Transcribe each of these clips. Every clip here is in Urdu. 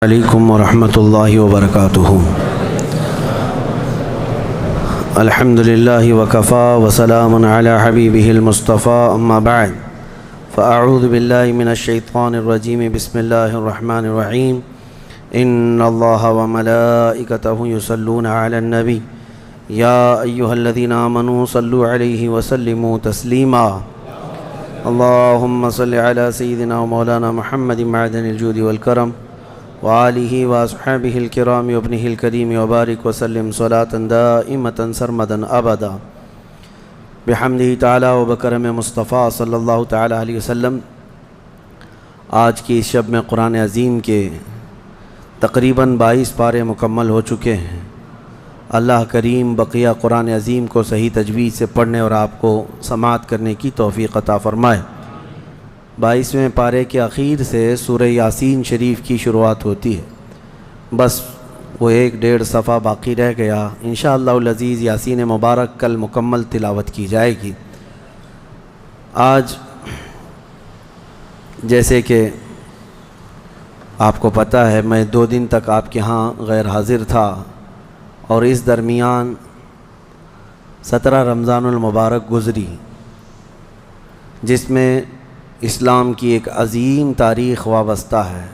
علیکم ورحمۃ اللہ وبرکاتہ۔ الحمدللہ وکفا وسلام علی حبیبہ المصطفیٰ، اما بعد فاعوذ باللہ من الشیطان الرجیم، بسم اللہ الرحمن الرحیم۔ ان اللہ وملائکتہ یصلون علی النبی یا ایہا الذین آمنوا صلوا علیہ وسلموا تسلیما۔ اللہم صل علی سیدنا مولانا محمد معدن الجود والکرم وآلہ واصحابہ الکرام وابنہ الکریم وبارک وسلم صلاة دائمة سرمدا ابدا بحمدہ تعالی وبکرم مصطفیٰ صلی اللہ تعالی علیہ وسلم۔ آج کی اس شب میں قرآن عظیم کے تقریباً 22 پارے مکمل ہو چکے ہیں۔ اللہ کریم بقیہ قرآن عظیم کو صحیح تجوید سے پڑھنے اور آپ کو سماعت کرنے کی توفیق عطا فرمائے۔ 22ویں پارے کے اخیر سے سورہ یاسین شریف کی شروعات ہوتی ہے، بس وہ 1.5 صفحہ باقی رہ گیا۔ انشاءاللہ العزیز یاسین مبارک کل مکمل تلاوت کی جائے گی۔ آج جیسے کہ آپ کو پتہ ہے، میں 2 دن تک آپ کے ہاں غیر حاضر تھا، اور اس درمیان 17 رمضان المبارک گزری، جس میں اسلام کی ایک عظیم تاریخ وابستہ ہے۔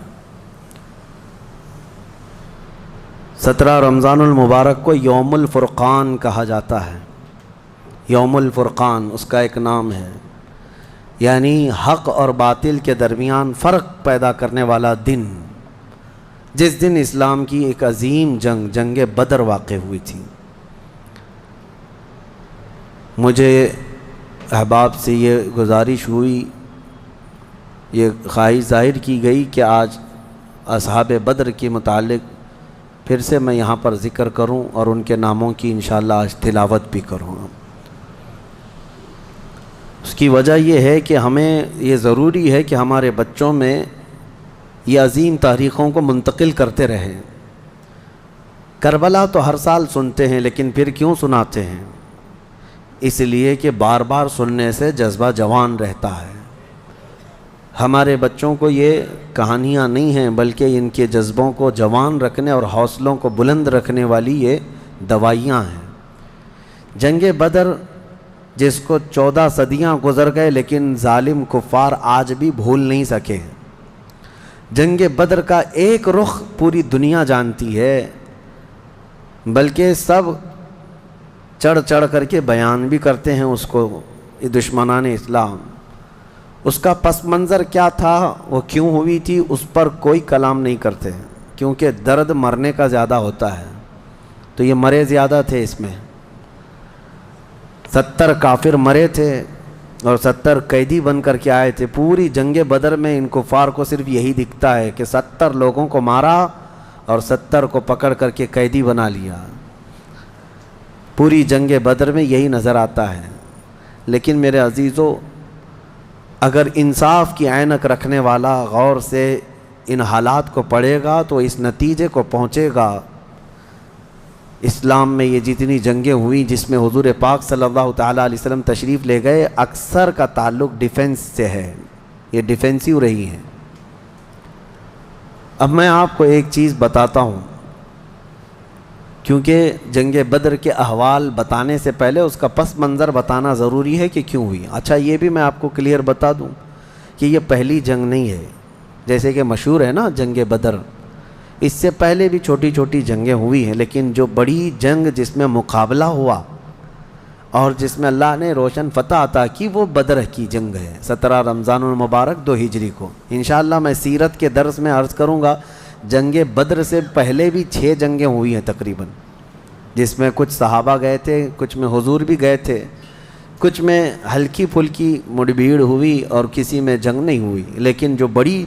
17 رمضان المبارک کو یوم الفرقان کہا جاتا ہے۔ یوم الفرقان اس کا ایک نام ہے، یعنی حق اور باطل کے درمیان فرق پیدا کرنے والا دن، جس دن اسلام کی ایک عظیم جنگ بدر واقع ہوئی تھی۔ مجھے احباب سے یہ گزارش ہوئی، یہ خواہش ظاہر کی گئی کہ آج اصحاب بدر کے متعلق پھر سے میں یہاں پر ذکر کروں اور ان کے ناموں کی انشاءاللہ آج تلاوت بھی کروں۔ اس کی وجہ یہ ہے کہ ہمیں یہ ضروری ہے کہ ہمارے بچوں میں یہ عظیم تاریخوں کو منتقل کرتے رہیں۔ کربلا تو ہر سال سنتے ہیں، لیکن پھر کیوں سناتے ہیں؟ اس لیے کہ بار بار سننے سے جذبہ جوان رہتا ہے۔ ہمارے بچوں کو یہ کہانیاں نہیں ہیں، بلکہ ان کے جذبوں کو جوان رکھنے اور حوصلوں کو بلند رکھنے والی یہ دوائیاں ہیں۔ جنگ بدر، جس کو 14 صدیاں گزر گئے لیکن ظالم کفار آج بھی بھول نہیں سکے۔ جنگ بدر کا ایک رخ پوری دنیا جانتی ہے، بلکہ سب چڑھ چڑھ کر کے بیان بھی کرتے ہیں اس کو، یہ دشمنان اسلام۔ اس کا پس منظر کیا تھا، وہ کیوں ہوئی تھی، اس پر کوئی کلام نہیں کرتے، کیونکہ درد مرنے کا زیادہ ہوتا ہے، تو یہ مرے زیادہ تھے۔ اس میں 70 کافر مرے تھے اور 70 قیدی بن کر کے آئے تھے۔ پوری جنگ بدر میں ان کفار کو صرف یہی دکھتا ہے کہ 70 لوگوں کو مارا اور 70 کو پکڑ کر کے قیدی بنا لیا۔ پوری جنگ بدر میں یہی نظر آتا ہے۔ لیکن میرے عزیزو، اگر انصاف کی عینک رکھنے والا غور سے ان حالات کو پڑھے گا تو اس نتیجے کو پہنچے گا، اسلام میں یہ جتنی جنگیں ہوئیں جس میں حضور پاک صلی اللہ تعالیٰ علیہ وسلم تشریف لے گئے، اکثر کا تعلق ڈیفنس سے ہے، یہ ڈیفینسیو رہی ہیں۔ اب میں آپ کو ایک چیز بتاتا ہوں، کیونکہ جنگ بدر کے احوال بتانے سے پہلے اس کا پس منظر بتانا ضروری ہے کہ کیوں ہوئی۔ اچھا، یہ بھی میں آپ کو کلیئر بتا دوں کہ یہ پہلی جنگ نہیں ہے۔ جیسے کہ مشہور ہے نا جنگ بدر، اس سے پہلے بھی چھوٹی چھوٹی جنگیں ہوئی ہیں، لیکن جو بڑی جنگ جس میں مقابلہ ہوا اور جس میں اللہ نے روشن فتح عطا کی، وہ بدر کی جنگ ہے، 17 رمضان المبارک 2 ہجری کو۔ انشاءاللہ میں سیرت کے درس میں عرض کروں گا، جنگ بدر سے پہلے بھی 6 جنگیں ہوئی ہیں تقریباً، جس میں کچھ صحابہ گئے تھے، کچھ میں حضور بھی گئے تھے، کچھ میں ہلکی پھلکی مڑبھیڑ ہوئی اور کسی میں جنگ نہیں ہوئی۔ لیکن جو بڑی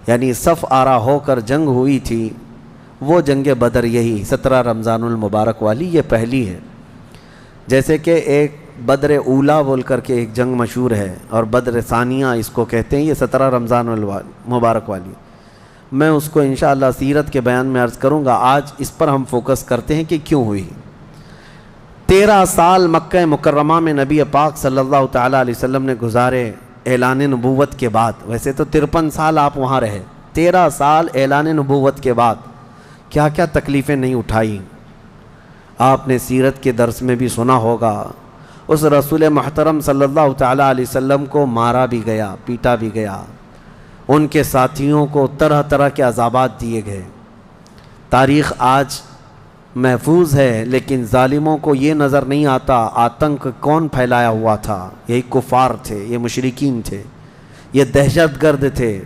یعنی صف آرا ہو کر جنگ ہوئی تھی، وہ جنگ بدر یہی 17 رمضان المبارک والی، یہ پہلی ہے۔ جیسے کہ ایک بدر اولا بول کر کے ایک جنگ مشہور ہے، اور بدر ثانیہ اس کو کہتے ہیں، یہ 17 رمضان المبارک والی، میں اس کو انشاءاللہ سیرت کے بیان میں عرض کروں گا۔ آج اس پر ہم فوکس کرتے ہیں کہ کیوں ہوئی۔ 13 سال مکہ مکرمہ میں نبی پاک صلی اللہ تعالیٰ علیہ وسلم نے گزارے اعلان نبوت کے بعد۔ ویسے تو 53 سال آپ وہاں رہے، 13 سال اعلان نبوت کے بعد کیا کیا تکلیفیں نہیں اٹھائیں. آپ نے سیرت کے درس میں بھی سنا ہوگا، اس رسول محترم صلی اللہ تعالیٰ علیہ وسلم کو مارا بھی گیا، پیٹا بھی گیا، ان کے ساتھیوں کو طرح طرح کے عذابات دیے گئے. تاریخ آج محفوظ ہے، لیکن ظالموں کو یہ نظر نہیں آتا آتنک کون پھیلایا ہوا تھا. یہی کفار تھے، یہ مشرکین تھے، یہ دہشت گرد تھے.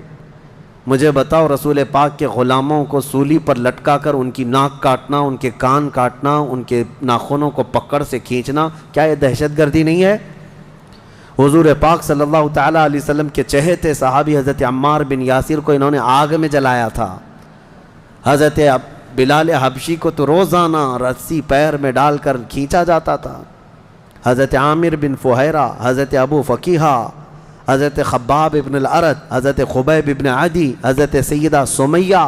مجھے بتاؤ، رسول پاک کے غلاموں کو سولی پر لٹکا کر ان کی ناک کاٹنا، ان کے کان کاٹنا، ان کے ناخنوں کو پکڑ سے کھینچنا، کیا یہ دہشت گردی نہیں ہے؟ حضور پاک صلی اللہ تعالیٰ علیہ وسلم کے چہیتے صحابی حضرت عمار بن یاسر کو انہوں نے آگ میں جلایا تھا. حضرت بلال حبشی کو تو روزانہ رسی پیر میں ڈال کر کھینچا جاتا تھا. حضرت عامر بن فہیرہ، حضرت ابو فقیہہ، حضرت خباب ابن الارت، حضرت خبیب ابن عدی، حضرت سیدہ سمیہ،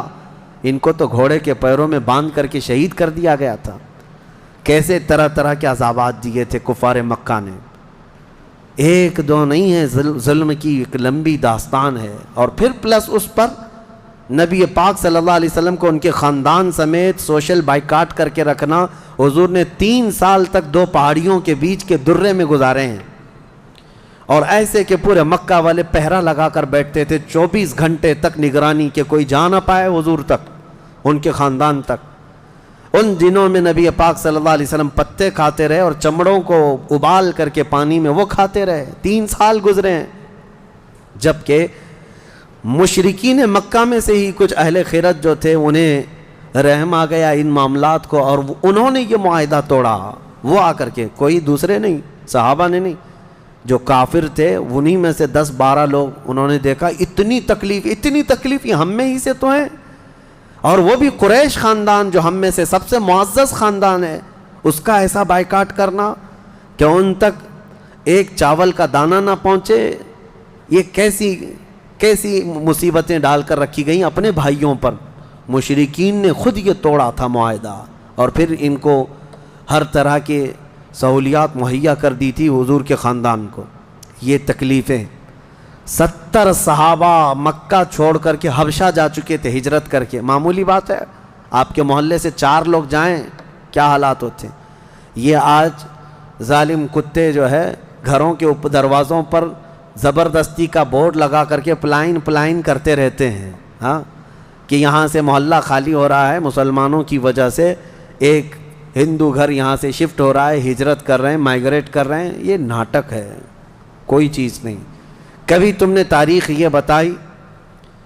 ان کو تو گھوڑے کے پیروں میں باندھ کر کے شہید کر دیا گیا تھا. کیسے طرح طرح کے عذابات دیے تھے کفار مکہ نے. ایک دو نہیں ہے، ظلم کی ایک لمبی داستان ہے. اور پھر پلس اس پر نبی پاک صلی اللہ علیہ وسلم کو ان کے خاندان سمیت سوشل بائیکاٹ کر کے رکھنا. حضور نے 3 سال تک 2 پہاڑیوں کے بیچ کے درے میں گزارے ہیں، اور ایسے کہ پورے مکہ والے پہرا لگا کر بیٹھتے تھے 24 گھنٹے تک نگرانی کہ کوئی جا نہ پائے حضور تک، ان کے خاندان تک. ان دنوں میں نبی پاک صلی اللہ علیہ وسلم پتے کھاتے رہے اور چمڑوں کو ابال کر کے پانی میں وہ کھاتے رہے. 3 سال گزرے ہیں. جبکہ مشرکین مکہ میں سے ہی کچھ اہل خیرت جو تھے انہیں رحم آ گیا ان معاملات کو، اور انہوں نے یہ معاہدہ توڑا. وہ آ کر کے، کوئی دوسرے نہیں، صحابہ نے نہیں، جو کافر تھے انہی میں سے 10-12 لوگ، انہوں نے دیکھا اتنی تکلیف یہ ہم میں ہی سے تو ہیں، اور وہ بھی قریش خاندان جو ہم میں سے سب سے معزز خاندان ہے، اس کا ایسا بائیکاٹ کرنا کہ ان تک ایک چاول کا دانہ نہ پہنچے. یہ کیسی مصیبتیں ڈال کر رکھی گئیں اپنے بھائیوں پر. مشرکین نے خود یہ توڑا تھا معاہدہ، اور پھر ان کو ہر طرح کے سہولیات مہیا کر دی تھی حضور کے خاندان کو. یہ تکلیفیں 70 صحابہ مکہ چھوڑ کر کے حبشہ جا چکے تھے ہجرت کر کے. معمولی بات ہے، آپ کے محلے سے 4 لوگ جائیں کیا حالات ہوتے ہیں. یہ آج ظالم کتے جو ہے گھروں کے دروازوں پر زبردستی کا بورڈ لگا کر کے پلائن کرتے رہتے ہیں، ہاں، کہ یہاں سے محلہ خالی ہو رہا ہے مسلمانوں کی وجہ سے، ایک ہندو گھر یہاں سے شفٹ ہو رہا ہے، ہجرت کر رہے ہیں، مائیگریٹ کر رہے ہیں. یہ ناٹک ہے، کوئی چیز نہیں. کبھی تم نے تاریخ یہ بتائی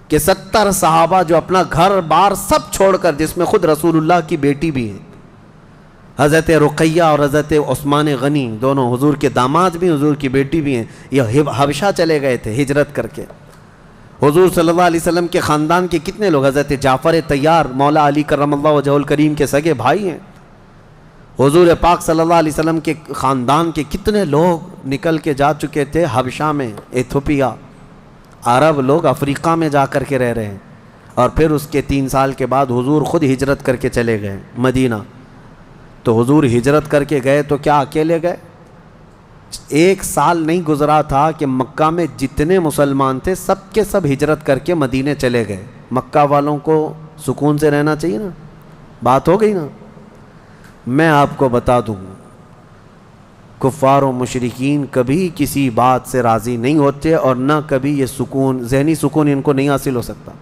کہ 70 صحابہ جو اپنا گھر بار سب چھوڑ کر، جس میں خود رسول اللہ کی بیٹی بھی ہے، حضرت رقیہ اور حضرت عثمان غنی، دونوں حضور کے داماد بھی، حضور کی بیٹی بھی ہیں، یہ حبشہ چلے گئے تھے ہجرت کر کے. حضور صلی اللہ علیہ وسلم کے خاندان کے کتنے لوگ، حضرت جعفر طیار مولا علی کرم اللہ وجہہ الکریم کے سگے بھائی ہیں. حضور پاک صلی اللہ علیہ وسلم کے خاندان کے کتنے لوگ نکل کے جا چکے تھے حبشہ میں، ایتھوپیا. عرب لوگ افریقہ میں جا کر کے رہ رہے ہیں. اور پھر اس کے 3 سال کے بعد حضور خود ہجرت کر کے چلے گئے مدینہ. تو حضور ہجرت کر کے گئے تو کیا اکیلے گئے؟ 1 سال نہیں گزرا تھا کہ مکہ میں جتنے مسلمان تھے سب کے سب ہجرت کر کے مدینے چلے گئے. مکہ والوں کو سکون سے رہنا چاہیے نا، بات ہو گئی نا. میں آپ کو بتا دوں، کفار و مشرکین کبھی کسی بات سے راضی نہیں ہوتے، اور نہ کبھی یہ سکون، ذہنی سکون ان کو نہیں حاصل ہو سکتا.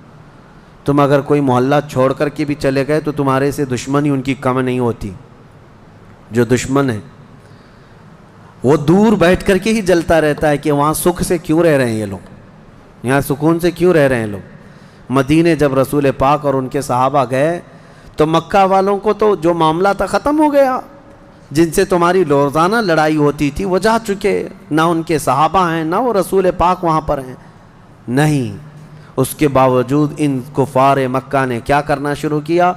تم اگر کوئی محلہ چھوڑ کر کے بھی چلے گئے تو تمہارے سے دشمنی ان کی کم نہیں ہوتی. جو دشمن ہے وہ دور بیٹھ کر کے ہی جلتا رہتا ہے کہ وہاں سکھ سے کیوں رہ رہے ہیں یہ لوگ، یہاں سکون سے کیوں رہ رہے ہیں لوگ. مدینے جب رسول پاک اور ان کے صحابہ گئے تو مکہ والوں کو تو جو معاملہ تھا ختم ہو گیا. جن سے تمہاری روزانہ لڑائی ہوتی تھی وہ جا چکے، نہ ان کے صحابہ ہیں نہ وہ رسول پاک وہاں پر ہیں. نہیں، اس کے باوجود ان کفار مکہ نے کیا کرنا شروع کیا؟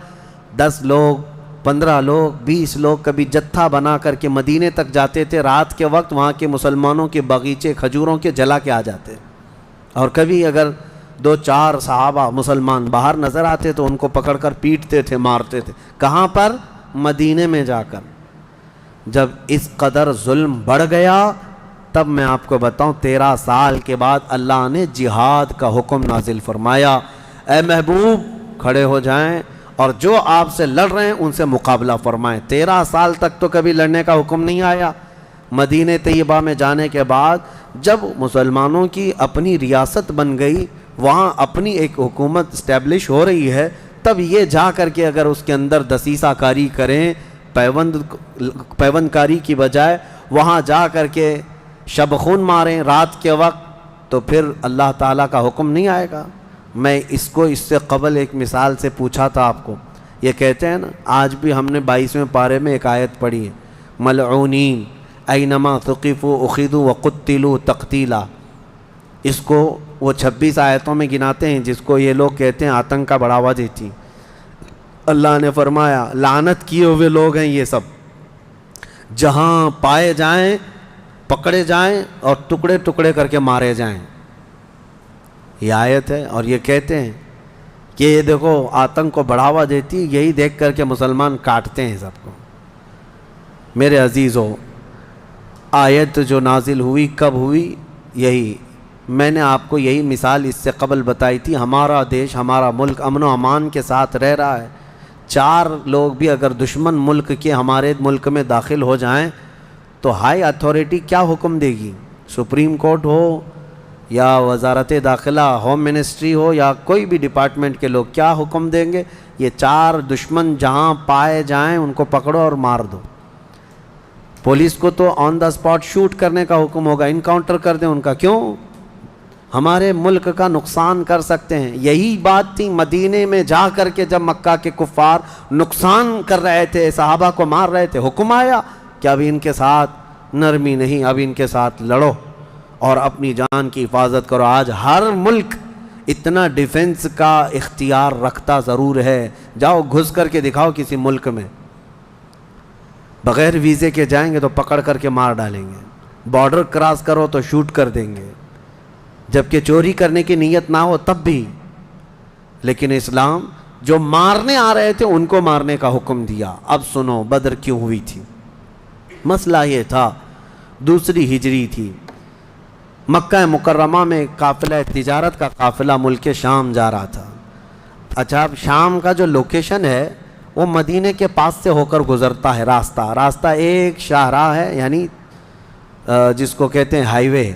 10 لوگ، 15 لوگ، 20 لوگ کبھی جتھا بنا کر کے مدینے تک جاتے تھے. رات کے وقت وہاں کے مسلمانوں کے باغیچے کھجوروں کے جلا کے آ جاتے، اور کبھی اگر 2-4 صحابہ مسلمان باہر نظر آتے تو ان کو پکڑ کر پیٹتے تھے، مارتے تھے. کہاں پر؟ مدینے میں جا کر. جب اس قدر ظلم بڑھ گیا تب میں آپ کو بتاؤں 13 سال کے بعد اللہ نے جہاد کا حکم نازل فرمایا. اے محبوب کھڑے ہو جائیں اور جو آپ سے لڑ رہے ہیں ان سے مقابلہ فرمائیں۔ 13 سال تک تو کبھی لڑنے کا حکم نہیں آیا۔ مدینہ طیبہ میں جانے کے بعد جب مسلمانوں کی اپنی ریاست بن گئی، وہاں اپنی ایک حکومت اسٹیبلش ہو رہی ہے، تب یہ جا کر کے اگر اس کے اندر دسیسہ کاری کریں، پیوند کاری کی بجائے وہاں جا کر کے شب خون ماریں رات کے وقت، تو پھر اللہ تعالیٰ کا حکم نہیں آئے گا۔ میں اس سے قبل ایک مثال سے پوچھا تھا آپ کو، یہ کہتے ہیں نا، آج بھی ہم نے 22ویں پارے میں ایک آیت پڑھی ہے، ملعونین اینما ثقفوا اخذوا وقتلوا تقتیلا۔ اس کو وہ 26 آیتوں میں گناتے ہیں جس کو یہ لوگ کہتے ہیں آتنک کا بڑھاوا دیتی۔ اللہ نے فرمایا لعنت کیے ہوئے لوگ ہیں یہ سب، جہاں پائے جائیں پکڑے جائیں اور ٹکڑے ٹکڑے کر کے مارے جائیں۔ یہ آیت ہے، اور یہ کہتے ہیں کہ یہ دیکھو آتنک کو بڑھاوا دیتی، یہی دیکھ کر کے مسلمان کاٹتے ہیں سب کو۔ میرے عزیزو، آیت جو نازل ہوئی کب ہوئی؟ یہی میں نے آپ کو یہی مثال اس سے قبل بتائی تھی۔ ہمارا دیش، ہمارا ملک امن و امان کے ساتھ رہ رہا ہے، 4 لوگ بھی اگر دشمن ملک کے ہمارے ملک میں داخل ہو جائیں تو ہائی اتھارٹی کیا حکم دے گی؟ سپریم کورٹ ہو یا وزارت داخلہ، ہوم منسٹری ہو یا کوئی بھی ڈپارٹمنٹ کے لوگ کیا حکم دیں گے؟ یہ 4 دشمن جہاں پائے جائیں ان کو پکڑو اور مار دو۔ پولیس کو تو آن دا اسپاٹ شوٹ کرنے کا حکم ہوگا، انکاؤنٹر کر دیں ان کا۔ کیوں؟ ہمارے ملک کا نقصان کر سکتے ہیں۔ یہی بات تھی مدینے میں جا کر کے جب مکہ کے کفار نقصان کر رہے تھے، صحابہ کو مار رہے تھے، حکم آیا کہ اب ان کے ساتھ نرمی نہیں، اب ان کے ساتھ لڑو اور اپنی جان کی حفاظت کرو۔ آج ہر ملک اتنا ڈیفنس کا اختیار رکھتا ضرور ہے۔ جاؤ گھس کر کے دکھاؤ کسی ملک میں، بغیر ویزے کے جائیں گے تو پکڑ کر کے مار ڈالیں گے، بارڈر کراس کرو تو شوٹ کر دیں گے، جبکہ چوری کرنے کی نیت نہ ہو تب بھی۔ لیکن اسلام جو مارنے آ رہے تھے ان کو مارنے کا حکم دیا۔ اب سنو بدر کیوں ہوئی تھی؟ مسئلہ یہ تھا، 2 ہجری تھی، مکہ مکرمہ میں قافلہ تجارت کا قافلہ ملک شام جا رہا تھا۔ اچھا، اب شام کا جو لوکیشن ہے وہ مدینے کے پاس سے ہو کر گزرتا ہے۔ راستہ ایک شاہراہ ہے، یعنی جس کو کہتے ہیں ہائی وے،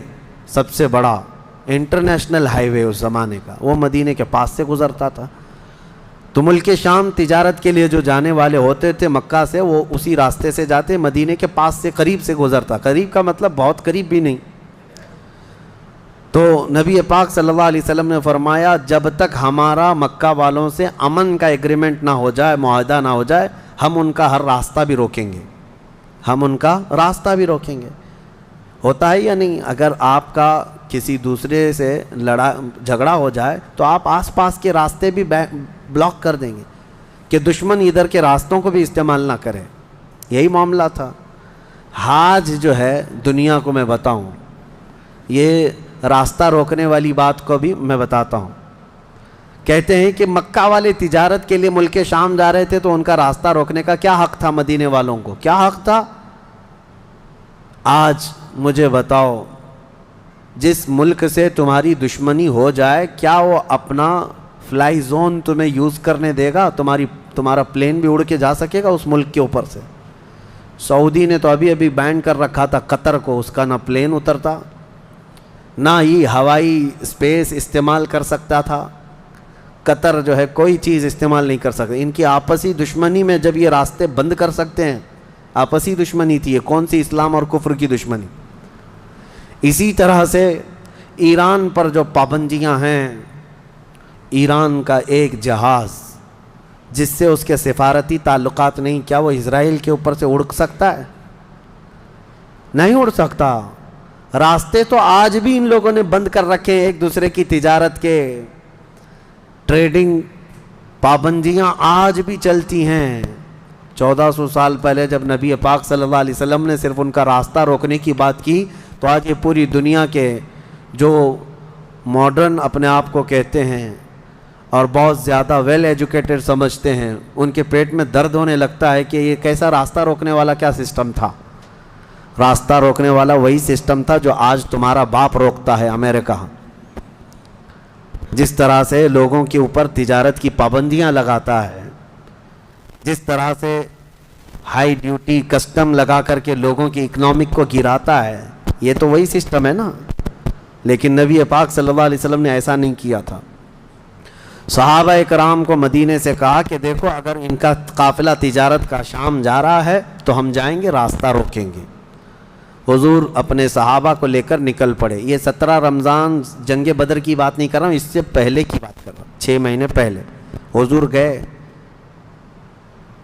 سب سے بڑا انٹرنیشنل ہائی وے اس زمانے کا، وہ مدینے کے پاس سے گزرتا تھا۔ تو ملک شام تجارت کے لیے جو جانے والے ہوتے تھے مکہ سے، وہ اسی راستے سے جاتے، مدینے کے پاس سے قریب سے گزرتا۔ قریب کا مطلب بہت قریب بھی نہیں۔ تو نبی پاک صلی اللہ علیہ وسلم نے فرمایا جب تک ہمارا مکہ والوں سے امن کا ایگریمنٹ نہ ہو جائے، معاہدہ نہ ہو جائے، ہم ان کا ہر راستہ بھی روکیں گے، ہم ان کا راستہ بھی روکیں گے۔ ہوتا ہے یا نہیں؟ اگر آپ کا کسی دوسرے سے جھگڑا ہو جائے تو آپ آس پاس کے راستے بھی بلاک کر دیں گے کہ دشمن ادھر کے راستوں کو بھی استعمال نہ کرے۔ یہی معاملہ تھا۔ حاج جو ہے، دنیا کو میں بتاؤں، یہ راستہ روکنے والی بات کو بھی میں بتاتا ہوں۔ کہتے ہیں کہ مکہ والے تجارت کے لیے ملک شام جا رہے تھے تو ان کا راستہ روکنے کا کیا حق تھا؟ مدینے والوں کو کیا حق تھا؟ آج مجھے بتاؤ، جس ملک سے تمہاری دشمنی ہو جائے، کیا وہ اپنا فلائی زون تمہیں یوز کرنے دے گا؟ تمہارا پلین بھی اڑ کے جا سکے گا اس ملک کے اوپر سے؟ سعودی نے تو ابھی بین کر رکھا تھا قطر کو، اس کا نہ پلین اترتا، نہ ہی ہوائی اسپیس استعمال کر سکتا تھا۔ قطر جو ہے کوئی چیز استعمال نہیں کر سکتا۔ ان کی آپسی دشمنی میں جب یہ راستے بند کر سکتے ہیں، آپسی دشمنی تھی، یہ کون سی اسلام اور کفر کی دشمنی؟ اسی طرح سے ایران پر جو پابندیاں ہیں، ایران کا ایک جہاز جس سے اس کے سفارتی تعلقات نہیں، کیا وہ اسرائیل کے اوپر سے اڑ سکتا ہے؟ نہیں اڑ سکتا۔ راستے تو آج بھی ان لوگوں نے بند کر رکھے ہیں، ایک دوسرے کی تجارت کے، ٹریڈنگ پابندیاں آج بھی چلتی ہیں۔ 1400 سال پہلے جب نبی پاک صلی اللہ علیہ وسلم نے صرف ان کا راستہ روکنے کی بات کی، تو آج یہ پوری دنیا کے جو ماڈرن اپنے آپ کو کہتے ہیں اور بہت زیادہ ویل ایجوکیٹڈ سمجھتے ہیں، ان کے پیٹ میں درد ہونے لگتا ہے کہ یہ کیسا راستہ روکنے والا کیا سسٹم تھا۔ راستہ روکنے والا وہی سسٹم تھا جو آج تمہارا باپ روکتا ہے، امریکہ۔ جس طرح سے لوگوں کے اوپر تجارت کی پابندیاں لگاتا ہے، جس طرح سے ہائی ڈیوٹی کسٹم لگا کر کے لوگوں کی اکنامک کو گراتا ہے، یہ تو وہی سسٹم ہے نا۔ لیکن نبی پاک صلی اللہ علیہ وسلم نے ایسا نہیں کیا تھا۔ صحابہ کرام کو مدینے سے کہا کہ دیکھو اگر ان کا قافلہ تجارت کا شام جا رہا ہے تو ہم جائیں گے، راستہ روکیں گے۔ حضور اپنے صحابہ کو لے کر نکل پڑے۔ یہ 17 رمضان جنگ بدر کی بات نہیں کر رہا ہوں، اس سے پہلے کی بات کر رہا ہوں، 6 مہینے پہلے حضور گئے،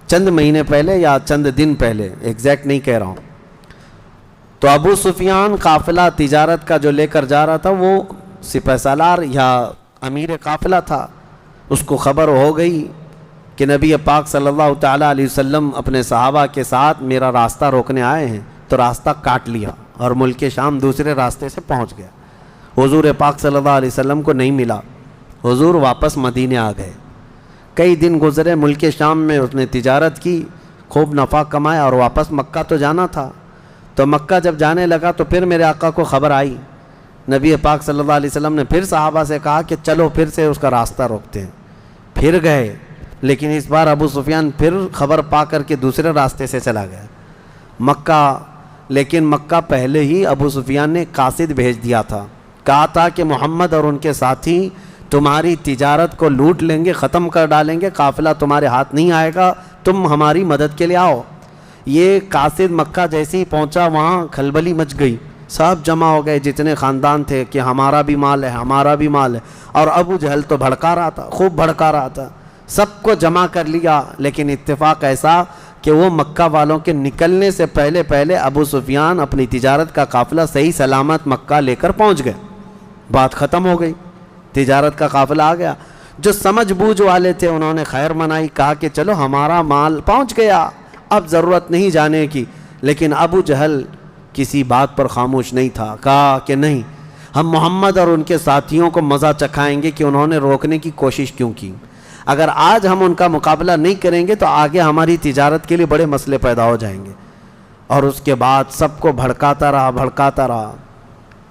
چند مہینے پہلے یا چند دن پہلے، ایگزیکٹ نہیں کہہ رہا ہوں۔ تو ابو سفیان قافلہ تجارت کا جو لے کر جا رہا تھا وہ سپہ سالار یا امیر قافلہ تھا، اس کو خبر ہو گئی کہ نبی پاک صلی اللہ تعالیٰ علیہ وسلم اپنے صحابہ کے ساتھ میرا راستہ روکنے آئے ہیں، تو راستہ کاٹ لیا اور ملک شام دوسرے راستے سے پہنچ گیا۔ حضور پاک صلی اللہ علیہ وسلم کو نہیں ملا، حضور واپس مدینے آ گئے۔ کئی دن گزرے، ملک شام میں اس نے تجارت کی، خوب نفع کمایا اور واپس مکہ تو جانا تھا۔ تو مکہ جب جانے لگا تو پھر میرے آقا کو خبر آئی، نبی پاک صلی اللہ علیہ وسلم نے پھر صحابہ سے کہا کہ چلو پھر سے اس کا راستہ روکتے ہیں۔ پھر گئے، لیکن اس بار ابو سفیان پھر خبر پا کر کے دوسرے راستے سے چلا گیا مکہ۔ لیکن مکہ پہلے ہی ابو سفیان نے قاصد بھیج دیا تھا، کہا تھا کہ محمد اور ان کے ساتھی تمہاری تجارت کو لوٹ لیں گے، ختم کر ڈالیں گے، قافلہ تمہارے ہاتھ نہیں آئے گا، تم ہماری مدد کے لیے آؤ۔ یہ قاصد مکہ جیسے ہی پہنچا وہاں کھلبلی مچ گئی، سب جمع ہو گئے جتنے خاندان تھے کہ ہمارا بھی مال ہے، ہمارا بھی مال ہے۔ اور ابو جہل تو بھڑکا رہا تھا، خوب بھڑکا رہا تھا، سب کو جمع کر لیا۔ لیکن اتفاق ایسا کہ وہ مکہ والوں کے نکلنے سے پہلے ابو سفیان اپنی تجارت کا قافلہ صحیح سلامت مکہ لے کر پہنچ گئے، بات ختم ہو گئی، تجارت کا قافلہ آ گیا۔ جو سمجھ بوجھ والے تھے انہوں نے خیر منائی، کہا کہ چلو ہمارا مال پہنچ گیا، اب ضرورت نہیں جانے کی۔ لیکن ابو جہل کسی بات پر خاموش نہیں تھا، کہا کہ نہیں، ہم محمد اور ان کے ساتھیوں کو مزہ چکھائیں گے کہ انہوں نے روکنے کی کوشش کیوں کی۔ اگر آج ہم ان کا مقابلہ نہیں کریں گے تو آگے ہماری تجارت کے لیے بڑے مسئلے پیدا ہو جائیں گے۔ اور اس کے بعد سب کو بھڑکاتا رہا۔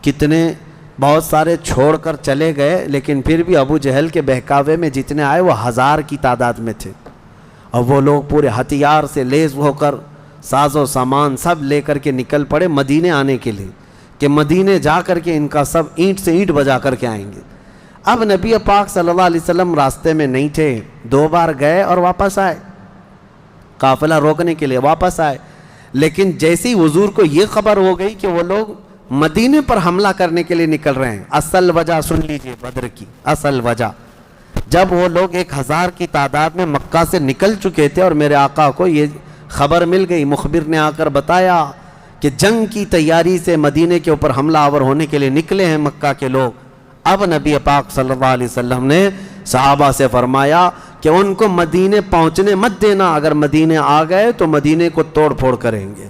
کتنے بہت سارے چھوڑ کر چلے گئے، لیکن پھر بھی ابو جہل کے بہکاوے میں جتنے آئے وہ 1000 کی تعداد میں تھے، اور وہ لوگ پورے ہتھیار سے لیس ہو کر ساز و سامان سب لے کر کے نکل پڑے مدینے آنے کے لیے، کہ مدینے جا کر کے ان کا سب اینٹ سے اینٹ بجا کر کے آئیں گے۔ اب نبی پاک صلی اللہ علیہ وسلم راستے میں نہیں تھے، 2 بار گئے اور واپس آئے، قافلہ روکنے کے لیے واپس آئے۔ لیکن جیسی حضور کو یہ خبر ہو گئی کہ وہ لوگ مدینے پر حملہ کرنے کے لیے نکل رہے ہیں، اصل وجہ سن لیجئے بدر کی اصل وجہ، جب وہ لوگ 1000 کی تعداد میں مکہ سے نکل چکے تھے اور میرے آقا کو یہ خبر مل گئی، مخبر نے آ کر بتایا کہ جنگ کی تیاری سے مدینے کے اوپر حملہ آور ہونے کے لیے نکلے ہیں مکہ کے لوگ۔ اب نبی پاک صلی اللہ علیہ وسلم نے صحابہ سے فرمایا کہ ان کو مدینے پہنچنے مت دینا، اگر مدینے آ گئے تو مدینے کو توڑ پھوڑ کریں گے،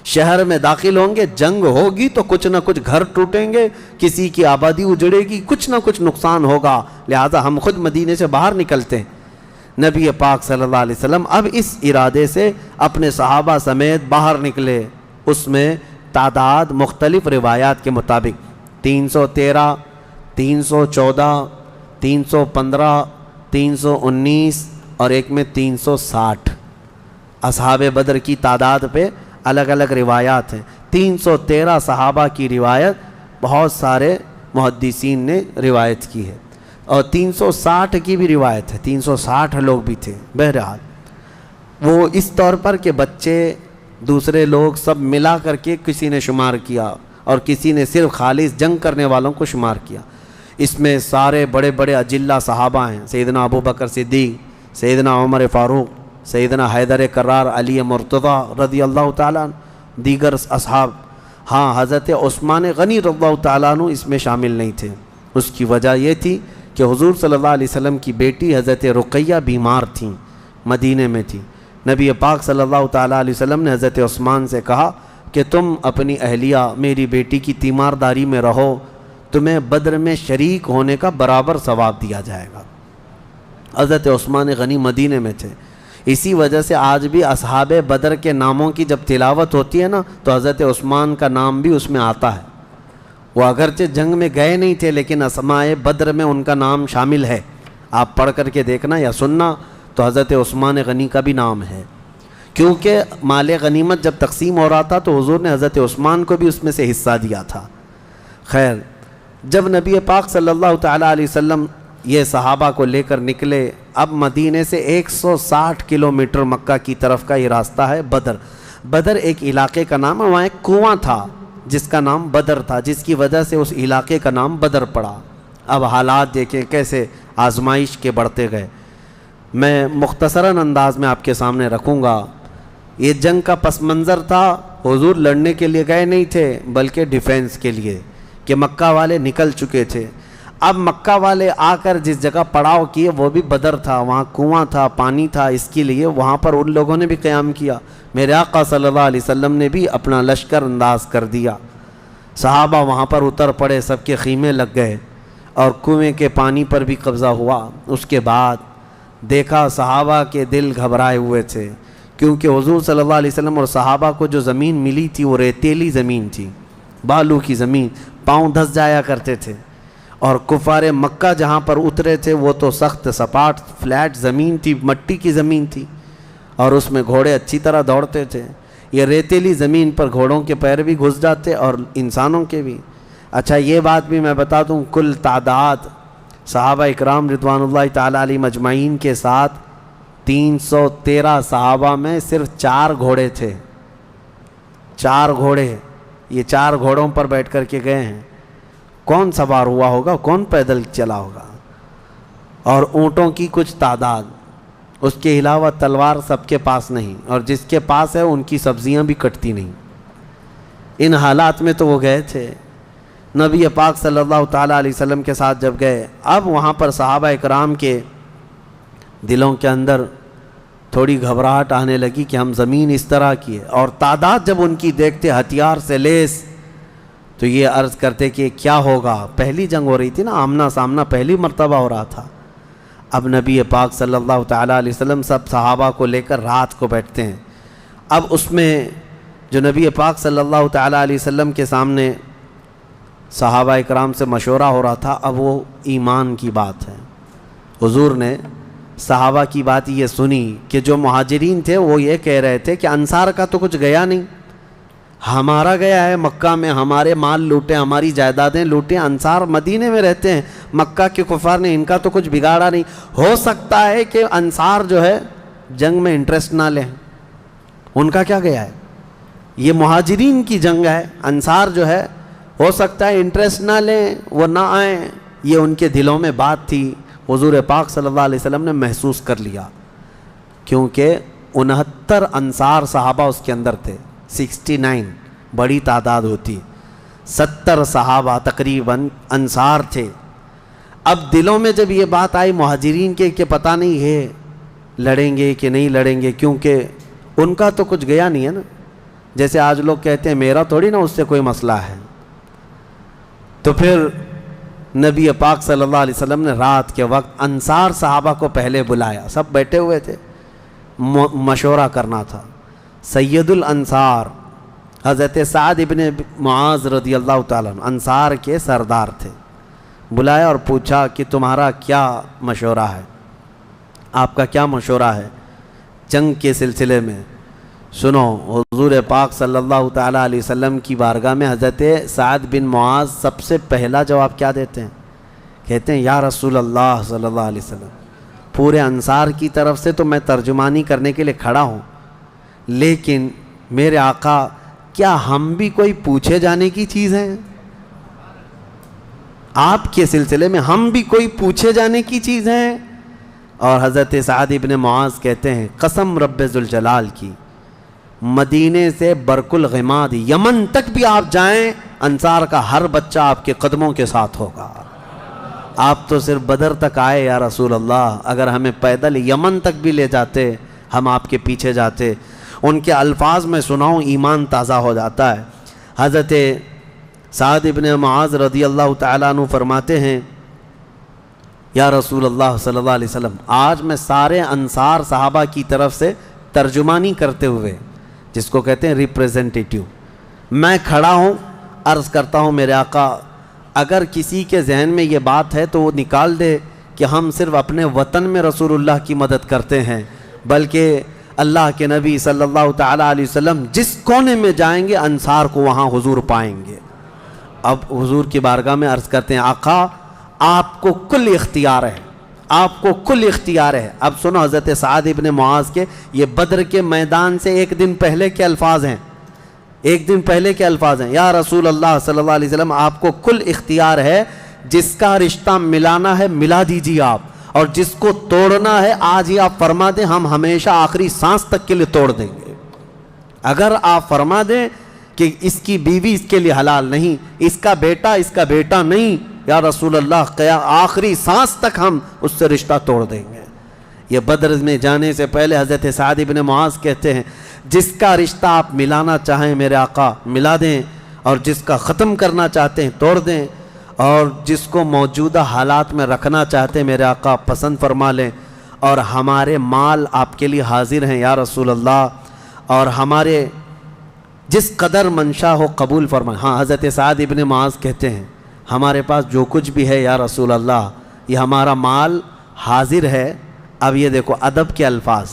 شہر میں داخل ہوں گے، جنگ ہوگی تو کچھ نہ کچھ گھر ٹوٹیں گے، کسی کی آبادی اجڑے گی، کچھ نہ کچھ نقصان ہوگا، لہذا ہم خود مدینے سے باہر نکلتے ہیں۔ نبی پاک صلی اللہ علیہ وسلم اب اس ارادے سے اپنے صحابہ سمیت باہر نکلے۔ اس میں تعداد مختلف روایات کے مطابق 313، 314، 315، 319 اور ایک میں 360 اصحاب بدر کی تعداد پہ الگ الگ روایات ہیں۔ 313 صحابہ کی روایت بہت سارے محدثین نے روایت کی ہے، اور 360 کی بھی روایت ہے، 360 لوگ بھی تھے۔ بہرحال وہ اس طور پر کہ بچے دوسرے لوگ سب ملا کر کے کسی نے شمار کیا اور کسی نے صرف خالص جنگ کرنے والوں کو شمار کیا۔ اس میں سارے بڑے بڑے اجلہ صحابہ ہیں، سیدنا ابو بکر صدیق، سیدنا عمر فاروق، سیدنا حیدر کرار، علی مرتضیٰ رضی اللہ تعالیٰ عنہ، دیگر اصحاب۔ ہاں، حضرت عثمان غنی رضی اللہ تعالیٰ عنہ اس میں شامل نہیں تھے۔ اس کی وجہ یہ تھی کہ حضور صلی اللہ علیہ وسلم کی بیٹی حضرت رقیہ بیمار تھیں، مدینے میں تھی۔ نبی پاک صلی اللہ تعالیٰ علیہ وسلم نے حضرت عثمان سے کہا کہ تم اپنی اہلیہ میری بیٹی کی تیمارداری میں رہو، تمہیں بدر میں شریک ہونے کا برابر ثواب دیا جائے گا۔ حضرت عثمان غنی مدینے میں تھے، اسی وجہ سے آج بھی اصحاب بدر کے ناموں کی جب تلاوت ہوتی ہے نا تو حضرت عثمان کا نام بھی اس میں آتا ہے۔ وہ اگرچہ جنگ میں گئے نہیں تھے لیکن اسماء بدر میں ان کا نام شامل ہے. آپ پڑھ کر کے دیکھنا یا سننا تو حضرت عثمان غنی کا بھی نام ہے، کیونکہ مال غنیمت جب تقسیم ہو رہا تھا تو حضور نے حضرت عثمان کو بھی اس میں سے حصہ دیا تھا. خیر، جب نبی پاک صلی اللہ تعالیٰ علیہ وسلم یہ صحابہ کو لے کر نکلے، اب مدینے سے 160 کلومیٹر مکہ کی طرف کا یہ راستہ ہے. بدر ایک علاقے کا نام ہے، وہاں ایک کنواں تھا جس کا نام بدر تھا، جس کی وجہ سے اس علاقے کا نام بدر پڑا. اب حالات دیکھیں کیسے آزمائش کے بڑھتے گئے. میں مختصراً انداز میں آپ کے سامنے رکھوں گا. یہ جنگ کا پس منظر تھا. حضور لڑنے کے لیے گئے نہیں تھے بلکہ ڈیفینس کے لیے، کہ مکہ والے نکل چکے تھے. اب مکہ والے آ کر جس جگہ پڑاؤ کیے وہ بھی بدر تھا، وہاں کنواں تھا، پانی تھا، اس کے لیے وہاں پر ان لوگوں نے بھی قیام کیا. میرے آقا صلی اللہ علیہ وسلم نے بھی اپنا لشکر انداز کر دیا. صحابہ وہاں پر اتر پڑے، سب کے خیمے لگ گئے اور کنویں کے پانی پر بھی قبضہ ہوا. اس کے بعد دیکھا صحابہ کے دل گھبرائے ہوئے تھے، کیونکہ حضور صلی اللہ علیہ وسلم اور صحابہ کو جو زمین ملی تھی وہ ریتیلی زمین تھی، بالو کی زمین، پاؤں دھس جایا کرتے تھے. اور کفار مکہ جہاں پر اترے تھے وہ تو سخت سپاٹ فلیٹ زمین تھی، مٹی کی زمین تھی، اور اس میں گھوڑے اچھی طرح دوڑتے تھے. یہ ریتیلی زمین پر گھوڑوں کے پیر بھی گھس جاتے اور انسانوں کے بھی. اچھا، یہ بات بھی میں بتا دوں، کل تعداد صحابہ اکرام رضوان اللہ تعالیٰ علیہ مجمعین کے ساتھ 313 صحابہ میں صرف 4 گھوڑے تھے. 4 گھوڑے، یہ 4 گھوڑوں پر بیٹھ کر کے گئے ہیں. کون سوار ہوا ہوگا، کون پیدل چلا ہوگا؟ اور اونٹوں کی کچھ تعداد. اس کے علاوہ تلوار سب کے پاس نہیں، اور جس کے پاس ہے ان کی سبزیاں بھی کٹتی نہیں. ان حالات میں تو وہ گئے تھے. نبی پاک صلی اللہ تعالیٰ علیہ وسلم کے ساتھ جب گئے، اب وہاں پر صحابہ اکرام کے دلوں کے اندر تھوڑی گھبراہٹ آنے لگی کہ ہم زمین اس طرح کی ہے، اور تعداد جب ان کی دیکھتے ہتھیار سے لیس تو یہ عرض کرتے کہ کیا ہوگا. پہلی جنگ ہو رہی تھی نا، آمنا سامنا پہلی مرتبہ ہو رہا تھا. اب نبی پاک صلی اللہ تعالیٰ علیہ وسلم سب صحابہ کو لے کر رات کو بیٹھتے ہیں. اب اس میں جو نبی پاک صلی اللہ تعالیٰ علیہ وسلم کے سامنے صحابہ اکرام سے مشورہ ہو رہا تھا، اب وہ ایمان کی بات ہے. حضور نے صحابہ کی بات یہ سنی کہ جو مہاجرین تھے وہ یہ کہہ رہے تھے کہ انصار کا تو کچھ گیا نہیں، ہمارا گیا ہے. مکہ میں ہمارے مال لوٹے، ہماری جائیدادیں لوٹیں، انصار مدینے میں رہتے ہیں، مکہ کے کفار نے ان کا تو کچھ بگاڑا نہیں. ہو سکتا ہے کہ انصار جو ہے جنگ میں انٹرسٹ نہ لیں، ان کا کیا گیا ہے، یہ مہاجرین کی جنگ ہے. انصار جو ہے ہو سکتا ہے انٹرسٹ نہ لیں، وہ نہ آئیں. یہ ان کے دلوں میں بات تھی. حضور پاک صلی اللہ علیہ وسلم نے محسوس کر لیا، کیونکہ 69 انصار صحابہ اس کے اندر تھے. 69 بڑی تعداد ہوتی، 70 صحابہ تقریباً انصار تھے. اب دلوں میں جب یہ بات آئی مہاجرین کے کہ پتہ نہیں ہے لڑیں گے کہ نہیں لڑیں گے، کیونکہ ان کا تو کچھ گیا نہیں ہے نا. جیسے آج لوگ کہتے ہیں میرا تھوڑی نا اس سے کوئی مسئلہ ہے. تو پھر نبی پاک صلی اللہ علیہ وسلم نے رات کے وقت انصار صحابہ کو پہلے بلایا. سب بیٹھے ہوئے تھے، مشورہ کرنا تھا. سید الانصار حضرت سعد ابن معاذ رضی اللہ تعالیٰ عنہ انصار کے سردار تھے. بلایا اور پوچھا کہ تمہارا کیا مشورہ ہے، آپ کا کیا مشورہ ہے جنگ کے سلسلے میں. سنو، حضور پاک صلی اللہ تعالیٰ علیہ وسلم کی بارگاہ میں حضرت سعد بن معاذ سب سے پہلا جواب کیا دیتے ہیں؟ کہتے ہیں یا رسول اللہ صلی اللہ علیہ وسلم، پورے انصار کی طرف سے تو میں ترجمانی کرنے کے لیے کھڑا ہوں، لیکن میرے آقا کیا ہم بھی کوئی پوچھے جانے کی چیز ہیں؟ آپ کے سلسلے میں ہم بھی کوئی پوچھے جانے کی چیز ہیں؟ اور حضرت سعد ابن معاذ کہتے ہیں قسم رب ذوالجلال کی، مدینے سے برق الغماد یمن تک بھی آپ جائیں، انصار کا ہر بچہ آپ کے قدموں کے ساتھ ہوگا. آپ تو صرف بدر تک آئے یا رسول اللہ، اگر ہمیں پیدل یمن تک بھی لے جاتے ہم آپ کے پیچھے جاتے. ان کے الفاظ میں سناؤں ایمان تازہ ہو جاتا ہے. حضرت سعد ابن معاذ رضی اللہ تعالیٰ عنہ فرماتے ہیں یا رسول اللہ صلی اللہ علیہ وسلم، آج میں سارے انصار صحابہ کی طرف سے ترجمانی کرتے ہوئے، جس کو کہتے ہیں ریپریزنٹیٹیو، میں کھڑا ہوں عرض کرتا ہوں میرے آقا اگر کسی کے ذہن میں یہ بات ہے تو وہ نکال دے کہ ہم صرف اپنے وطن میں رسول اللہ کی مدد کرتے ہیں، بلکہ اللہ کے نبی صلی اللہ تعالیٰ علیہ وسلم جس کونے میں جائیں گے انصار کو وہاں حضور پائیں گے۔ اب حضور کی بارگاہ میں عرض کرتے ہیں آقا آپ کو کل اختیار ہے، آپ کو کل اختیار ہے۔ اب سنو حضرت سعد ابن معاذ کے یہ بدر کے میدان سے ایک دن پہلے کے الفاظ ہیں، ایک دن پہلے کے الفاظ ہیں۔ یا رسول اللہ صلی اللہ علیہ وسلم آپ کو کل اختیار ہے، جس کا رشتہ ملانا ہے ملا دیجیے آپ، اور جس کو توڑنا ہے آج ہی آپ فرما دیں، ہم ہمیشہ آخری سانس تک کے لیے توڑ دیں گے۔ اگر آپ فرما دیں کہ اس کی بیوی اس کے لیے حلال نہیں، اس کا بیٹا نہیں، یا رسول اللہ آخری سانس تک ہم اس سے رشتہ توڑ دیں گے۔ یہ بدر میں جانے سے پہلے حضرت سعد ابن معاذ کہتے ہیں جس کا رشتہ آپ ملانا چاہیں میرے آقا ملا دیں، اور جس کا ختم کرنا چاہتے ہیں توڑ دیں، اور جس کو موجودہ حالات میں رکھنا چاہتے ہیں میرے آقا پسند فرما لیں، اور ہمارے مال آپ کے لیے حاضر ہیں یا رسول اللہ، اور ہمارے جس قدر منشا ہو قبول فرمائیں۔ ہاں حضرت سعد ابن معاذ کہتے ہیں ہمارے پاس جو کچھ بھی ہے یا رسول اللہ یہ ہمارا مال حاضر ہے۔ اب یہ دیکھو ادب کے الفاظ،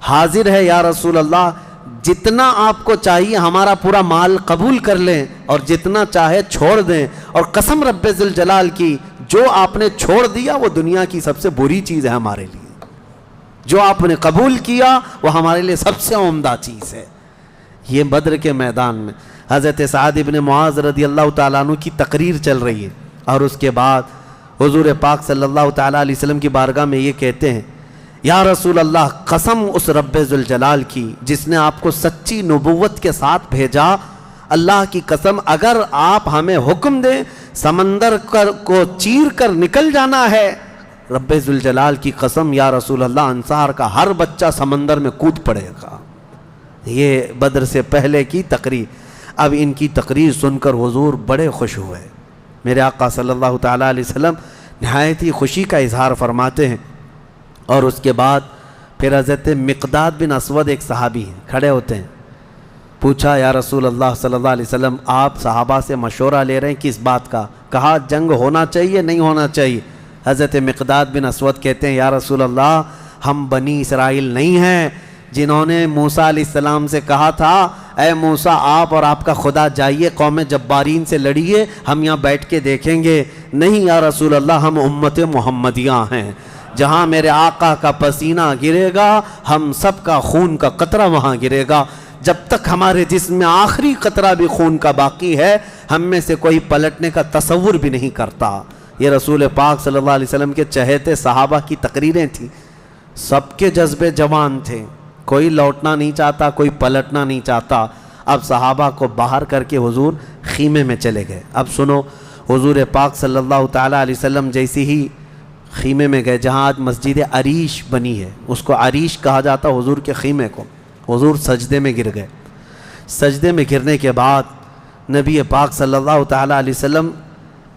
حاضر ہے یا رسول اللہ، جتنا آپ کو چاہیے ہمارا پورا مال قبول کر لیں اور جتنا چاہے چھوڑ دیں، اور قسم رب ذوالجلال کی جو آپ نے چھوڑ دیا وہ دنیا کی سب سے بری چیز ہے ہمارے لیے، جو آپ نے قبول کیا وہ ہمارے لیے سب سے عمدہ چیز ہے۔ یہ بدر کے میدان میں حضرت سعد ابن معاذ رضی اللہ تعالیٰ عنہ کی تقریر چل رہی ہے، اور اس کے بعد حضور پاک صلی اللہ تعالیٰ علیہ وسلم کی بارگاہ میں یہ کہتے ہیں یا رسول اللہ قسم اس رب ذوالجلال کی جس نے آپ کو سچی نبوت کے ساتھ بھیجا، اللہ کی قسم اگر آپ ہمیں حکم دیں سمندر کو چیر کر نکل جانا ہے، رب ذوالجلال کی قسم یا رسول اللہ انصار کا ہر بچہ سمندر میں کود پڑے گا۔ یہ بدر سے پہلے کی تقریر۔ اب ان کی تقریر سن کر حضور بڑے خوش ہوئے، میرے آقا صلی اللہ تعالیٰ علیہ وسلم نہایت ہی خوشی کا اظہار فرماتے ہیں، اور اس کے بعد پھر حضرت مقداد بن اسود ایک صحابی ہیں کھڑے ہوتے ہیں، پوچھا یا رسول اللہ صلی اللہ علیہ وسلم آپ صحابہ سے مشورہ لے رہے ہیں کس بات کا؟ کہا جنگ ہونا چاہیے نہیں ہونا چاہیے؟ حضرت مقداد بن اسود کہتے ہیں یا رسول اللہ ہم بنی اسرائیل نہیں ہیں جنہوں نے موسیٰ علیہ السلام سے کہا تھا اے موسیٰ آپ اور آپ کا خدا جائیے قوم جبارین سے لڑیے، ہم یہاں بیٹھ کے دیکھیں گے۔ نہیں یا رسول اللہ ہم امت محمدیہ ہیں، جہاں میرے آقا کا پسینہ گرے گا ہم سب کا خون کا قطرہ وہاں گرے گا، جب تک ہمارے جسم میں آخری قطرہ بھی خون کا باقی ہے ہم میں سے کوئی پلٹنے کا تصور بھی نہیں کرتا۔ یہ رسول پاک صلی اللہ علیہ وسلم کے چہیتے صحابہ کی تقریریں تھیں، سب کے جذبے جوان تھے، کوئی لوٹنا نہیں چاہتا کوئی پلٹنا نہیں چاہتا۔ اب صحابہ کو باہر کر کے حضور خیمے میں چلے گئے۔ اب سنو حضور پاک صلی اللہ تعالیٰ علیہ وسلم جیسی ہی خیمے میں گئے جہاں آج مسجد عریش بنی ہے، اس کو عریش کہا جاتا حضور کے خیمے کو۔ حضور سجدے میں گر گئے، سجدے میں گرنے کے بعد نبی پاک صلی اللہ تعالیٰ علیہ وسلم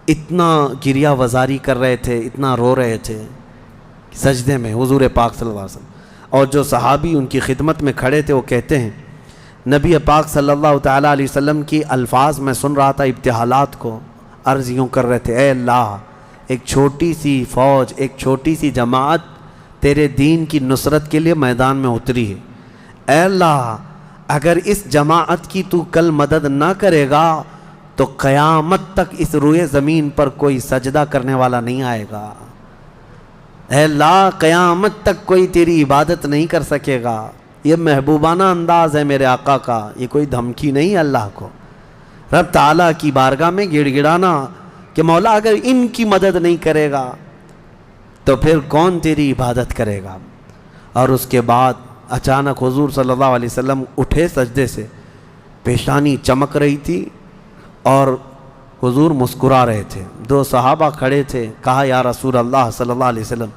اتنا گریہ وزاری کر رہے تھے، اتنا رو رہے تھے سجدے میں حضور پاک صلی اللہ علیہ وسلم، اور جو صحابی ان کی خدمت میں کھڑے تھے وہ کہتے ہیں نبی پاک صلی اللہ تعالیٰ علیہ وسلم کی الفاظ میں سن رہا تھا ابتحالات کو، عرض یوں کر رہے تھے اے اللہ ایک چھوٹی سی فوج ایک چھوٹی سی جماعت تیرے دین کی نصرت کے لیے میدان میں اتری ہے، اے اللہ اگر اس جماعت کی تو کل مدد نہ کرے گا تو قیامت تک اس روئے زمین پر کوئی سجدہ کرنے والا نہیں آئے گا، اے اللہ قیامت تک کوئی تیری عبادت نہیں کر سکے گا۔ یہ محبوبانہ انداز ہے میرے آقا کا، یہ کوئی دھمکی نہیں اللہ کو، رب تعالیٰ کی بارگاہ میں گڑ گڑانا کہ مولا اگر ان کی مدد نہیں کرے گا تو پھر کون تیری عبادت کرے گا۔ اور اس کے بعد اچانک حضور صلی اللہ علیہ وسلم اٹھے سجدے سے، پیشانی چمک رہی تھی اور حضور مسکرا رہے تھے۔ دو صحابہ کھڑے تھے، کہا یا رسول اللہ صلی اللہ علیہ وسلم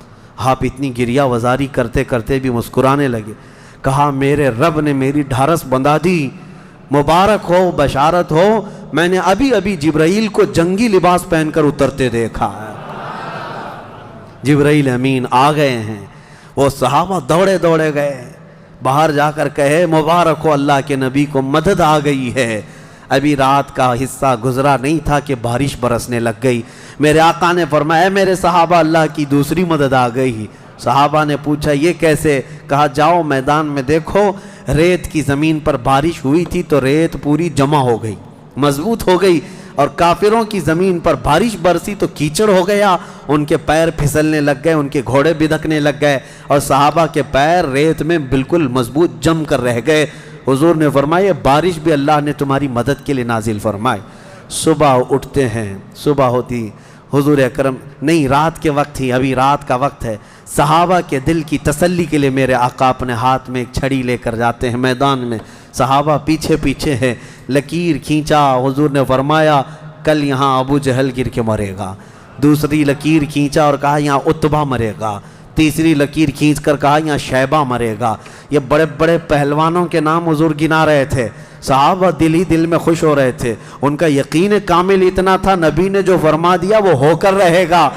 آپ اتنی گریہ وزاری کرتے کرتے بھی مسکرانے لگے۔ کہا میرے رب نے میری ڈھارس بندھا دی، مبارک ہو بشارت ہو، میں نے ابھی ابھی جبرائیل کو جنگی لباس پہن کر اترتے دیکھا ہے، جبرائیل امین آ گئے ہیں۔ وہ صحابہ دوڑے دوڑے گئے، باہر جا کر کہے مبارک ہو اللہ کے نبی کو مدد آ گئی ہے، ابھی رات کا حصہ گزرا نہیں تھا کہ بارش برسنے لگ گئی۔ میرے آقا نے فرمایا میرے صحابہ اللہ کی دوسری مدد آ گئی۔ صحابہ نے پوچھا یہ کیسے؟ کہا جاؤ میدان میں دیکھو، ریت کی زمین پر بارش ہوئی تھی تو ریت پوری جمع ہو گئی، مضبوط ہو گئی، اور کافروں کی زمین پر بارش برسی تو کیچڑ ہو گیا، ان کے پیر پھسلنے لگ گئے، ان کے گھوڑے بدکنے لگ گئے، اور صحابہ کے پیر ریت میں بالکل مضبوط جم کر رہ گئے۔ حضور نے فرمایا بارش بھی اللہ نے تمہاری مدد کے لیے نازل فرمائے۔ صبح اٹھتے ہیں، صبح ہوتی، حضور اکرم نہیں رات کے وقت ہی، ابھی رات کا وقت ہے، صحابہ کے دل کی تسلی کے لیے میرے آقا اپنے ہاتھ میں ایک چھڑی لے کر جاتے ہیں میدان میں، صحابہ پیچھے پیچھے ہیں، لکیر کھینچا، حضور نے فرمایا کل یہاں ابو جہل گر کے مرے گا، دوسری لکیر کھینچا اور کہا یہاں عتبہ مرے گا، تیسری لکیر کھینچ کر کہا یہاں شیبہ مرے گا۔ یہ بڑے بڑے پہلوانوں کے نام حضور گنا رہے تھے، صحابہ دل ہی دل میں خوش ہو رہے تھے، ان کا یقین کامل اتنا تھا نبی نے جو فرما دیا وہ ہو کر رہے گا۔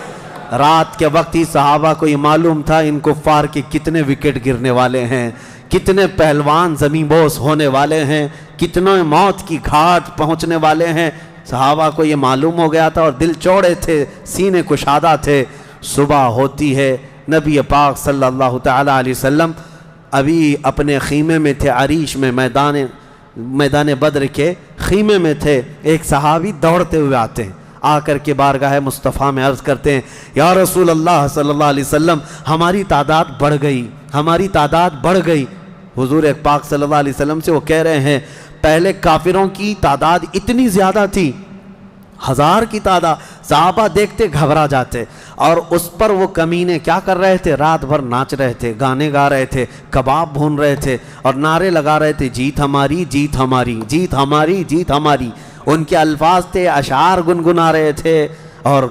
رات کے وقت ہی صحابہ کو یہ معلوم تھا ان کفار کے کتنے وکٹ گرنے والے ہیں، کتنے پہلوان زمین بوس ہونے والے ہیں، کتنے موت کی گھاٹ پہنچنے والے ہیں، صحابہ کو یہ معلوم ہو گیا تھا، اور دل چوڑے تھے، سینے کشادہ تھے۔ صبح ہوتی ہے، نبی پاک صلی اللہ تعالی علیہ وسلم ابھی اپنے خیمے میں تھے، عریش میں، میدان بدر کے خیمے میں تھے۔ ایک صحابی دوڑتے ہوئے آتے ہیں، آ کر کے بارگاہ مصطفیٰ میں عرض کرتے ہیں یا رسول اللہ صلی اللہ علیہ وسلم ہماری تعداد بڑھ گئی، ہماری تعداد بڑھ گئی۔ حضور پاک صلی اللہ علیہ وسلم سے وہ کہہ رہے ہیں پہلے کافروں کی تعداد اتنی زیادہ تھی، 1000 کی تعداد، صحابہ دیکھتے گھبرا جاتے، اور اس پر وہ کمینے کیا کر رہے تھے؟ رات بھر ناچ رہے تھے، گانے گا رہے تھے، کباب بھون رہے تھے، اور نعرے لگا رہے تھے جیت ہماری، جیت ہماری، جیت ہماری، جیت ہماری۔ ان کے الفاظ تھے، اشعار گنگنا رہے تھے، اور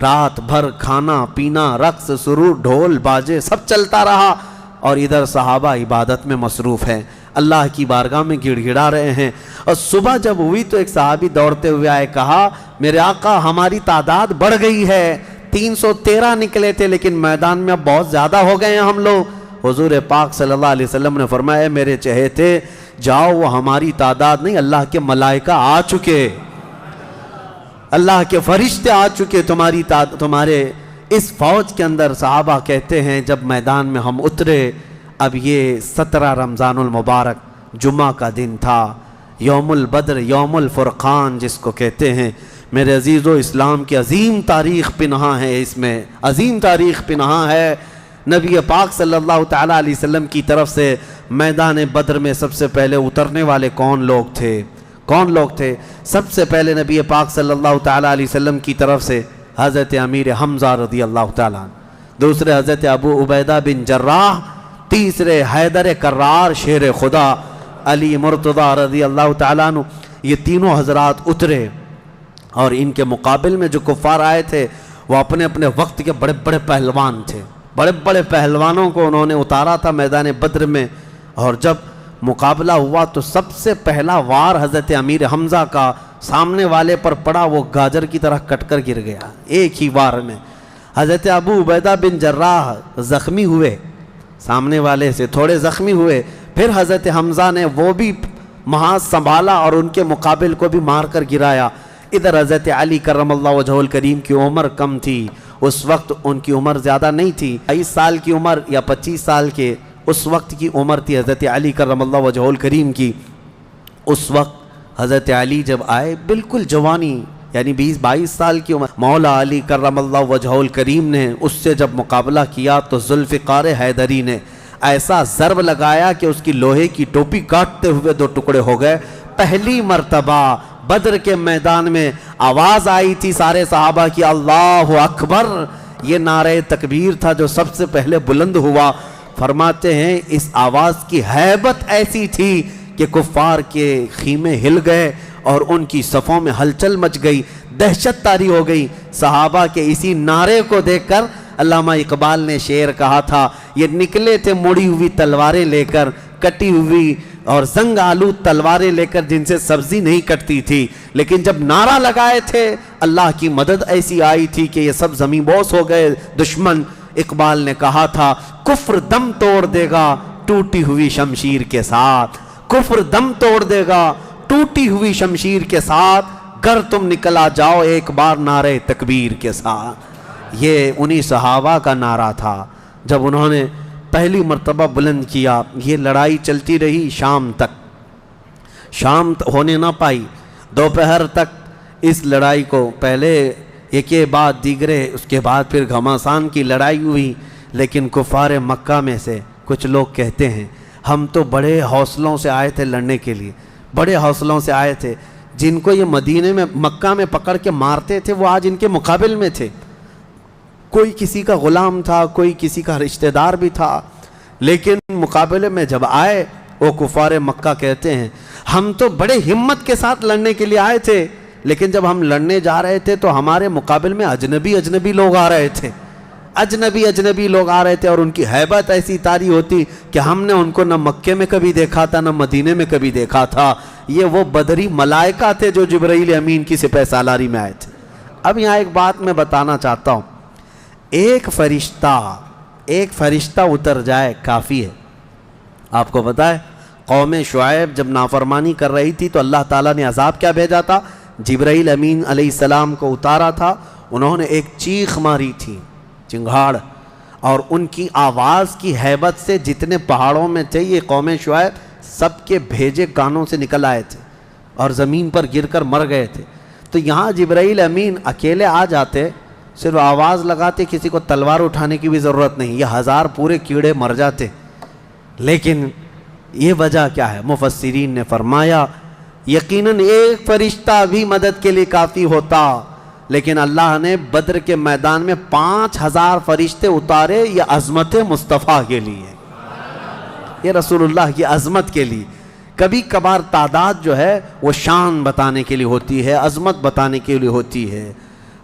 رات بھر کھانا پینا، رقص سرور، ڈھول باجے سب چلتا رہا، اور ادھر صحابہ عبادت میں مصروف ہیں، اللہ کی بارگاہ میں گڑ گڑا رہے ہیں۔ اور صبح جب ہوئی تو ایک صحابی دوڑتے ہوئے آئے، کہا میرے آقا ہماری تعداد بڑھ گئی ہے، 313 نکلے تھے لیکن میدان میں اب بہت زیادہ ہو گئے ہیں ہم لوگ۔ حضور پاک صلی اللہ علیہ وسلم نے فرمایا میرے چہیتے جاؤ، وہ ہماری تعداد نہیں، اللہ کے ملائکہ آ چکے، اللہ کے فرشتے آ چکے تمہارے اس فوج کے اندر۔ صحابہ کہتے ہیں جب میدان میں ہم اترے، اب یہ 17 رمضان المبارک جمعہ کا دن تھا، یوم البدر، یوم الفرقان جس کو کہتے ہیں۔ میرے عزیزو، اسلام کی عظیم تاریخ پنہاں ہے، اس میں عظیم تاریخ پنہاں ہے۔ نبی پاک صلی اللہ تعالیٰ علیہ وسلم کی طرف سے میدان بدر میں سب سے پہلے اترنے والے کون لوگ تھے؟ کون لوگ تھے؟ سب سے پہلے نبی پاک صلی اللہ تعالیٰ علیہ وسلم کی طرف سے حضرت امیر حمزہ رضی اللہ تعالیٰ عنہ، دوسرے حضرت ابو عبیدہ بن جراح، تیسرے حیدر کرار شیر خدا، علی مرتضیٰ رضی اللہ تعالیٰ عنہ۔ یہ تینوں حضرات اترے، اور ان کے مقابل میں جو کفار آئے تھے وہ اپنے اپنے وقت کے بڑے بڑے پہلوان تھے، بڑے بڑے پہلوانوں کو انہوں نے اتارا تھا میدان بدر میں۔ اور جب مقابلہ ہوا تو سب سے پہلا وار حضرت امیر حمزہ کا سامنے والے پر پڑا، وہ گاجر کی طرح کٹ کر گر گیا ایک ہی وار میں۔ حضرت ابو عبیدہ بن جراح زخمی ہوئے، سامنے والے سے تھوڑے زخمی ہوئے، پھر حضرت حمزہ نے وہ بھی محاذ سنبھالا اور ان کے مقابل کو بھی مار کر گرایا۔ ادھر حضرت علی کرم اللہ وجہہ الکریم کی عمر کم تھی، اس وقت ان کی عمر زیادہ نہیں تھی، 22 سال کی عمر یا 25 سال کے اس وقت کی عمر تھی حضرت علی کرم اللہ وجہہ الکریم کی۔ اس وقت حضرت علی جب آئے بالکل جوانی، یعنی 20-22 سال کی عمر، مولا علی کرم اللہ وجہہ الکریم نے اس سے جب مقابلہ کیا تو ذوالفقار حیدری نے ایسا ضرب لگایا کہ اس کی لوہے کی ٹوپی کاٹتے ہوئے 2 ٹکڑے ہو گئے۔ پہلی مرتبہ بدر کے میدان میں آواز آئی تھی سارے صحابہ کی اللہ اکبر، یہ نعرہ تکبیر تھا جو سب سے پہلے بلند ہوا۔ فرماتے ہیں اس آواز کی ہیبت ایسی تھی کہ کفار کے خیمے ہل گئے اور ان کی صفوں میں ہلچل مچ گئی، دہشت طاری ہو گئی۔ صحابہ کے اسی نعرے کو دیکھ کر علامہ اقبال نے شعر کہا تھا، یہ نکلے تھے مڑی ہوئی تلواریں لے کر، کٹی ہوئی اور زنگ آلود تلواریں لے کر جن سے سبزی نہیں کٹتی تھی، لیکن جب نعرہ لگائے تھے اللہ کی مدد ایسی آئی تھی کہ یہ سب زمین بوس ہو گئے دشمن۔ اقبال نے کہا تھا کفر دم توڑ دے گا ٹوٹی ہوئی شمشیر کے ساتھ، کفر دم توڑ دے گا ٹوٹی ہوئی شمشیر کے ساتھ گر تم نکلا جاؤ ایک بار نعرے تکبیر کے ساتھ۔ یہ انہی صحابہ کا نعرہ تھا جب انہوں نے پہلی مرتبہ بلند کیا۔ یہ لڑائی چلتی رہی شام تک، شام ہونے نہ پائی، دوپہر تک اس لڑائی کو پہلے ایک بعد دیگرے، اس کے بعد پھر گھماسان کی لڑائی ہوئی۔ لیکن کفار مکہ میں سے کچھ لوگ کہتے ہیں ہم تو بڑے حوصلوں سے آئے تھے لڑنے کے لیے، بڑے حوصلوں سے آئے تھے، جن کو یہ مدینے میں مکہ میں پکڑ کے مارتے تھے وہ آج ان کے مقابل میں تھے، کوئی کسی کا غلام تھا، کوئی کسی کا رشتہ دار بھی تھا، لیکن مقابلے میں جب آئے وہ کفار مکہ کہتے ہیں ہم تو بڑے ہمت کے ساتھ لڑنے کے لیے آئے تھے، لیکن جب ہم لڑنے جا رہے تھے تو ہمارے مقابل میں اجنبی لوگ آ رہے تھے، اجنبی لوگ آ رہے تھے، اور ان کی ہیبت ایسی طاری ہوتی کہ ہم نے ان کو نہ مکے میں کبھی دیکھا تھا نہ مدینے میں کبھی دیکھا تھا۔ یہ وہ بدری ملائکہ تھے جو جبرائیل امین کی سپہ سالاری میں آئے تھے۔ اب یہاں ایک بات میں بتانا چاہتا ہوں، ایک فرشتہ اتر جائے کافی ہے۔ آپ کو پتہ ہے قوم شعیب جب نافرمانی کر رہی تھی تو اللہ تعالیٰ نے عذاب کیا بھیجا تھا؟ جبرائیل امین علیہ السلام کو اتارا تھا، انہوں نے ایک چیخ ماری تھی، چنگھاڑ، اور ان کی آواز کی ہیبت سے جتنے پہاڑوں میں تھے یہ قوم شعیب سب کے بھیجے کانوں سے نکل آئے تھے اور زمین پر گر کر مر گئے تھے۔ تو یہاں جبرائیل امین اکیلے آ جاتے، صرف آواز لگاتے، کسی کو تلوار اٹھانے کی بھی ضرورت نہیں، یہ 1000 پورے کیڑے مر جاتے۔ لیکن یہ وجہ کیا ہے؟ مفسرین نے فرمایا یقیناً ایک فرشتہ بھی مدد کے لیے کافی ہوتا، لیکن اللہ نے بدر کے میدان میں 5000 فرشتے اتارے، یہ عظمت مصطفیٰ کے لیے، یہ رسول اللہ کی عظمت کے لیے۔ کبھی کبھار تعداد جو ہے وہ شان بتانے کے لیے ہوتی ہے، عظمت بتانے کے لیے ہوتی ہے۔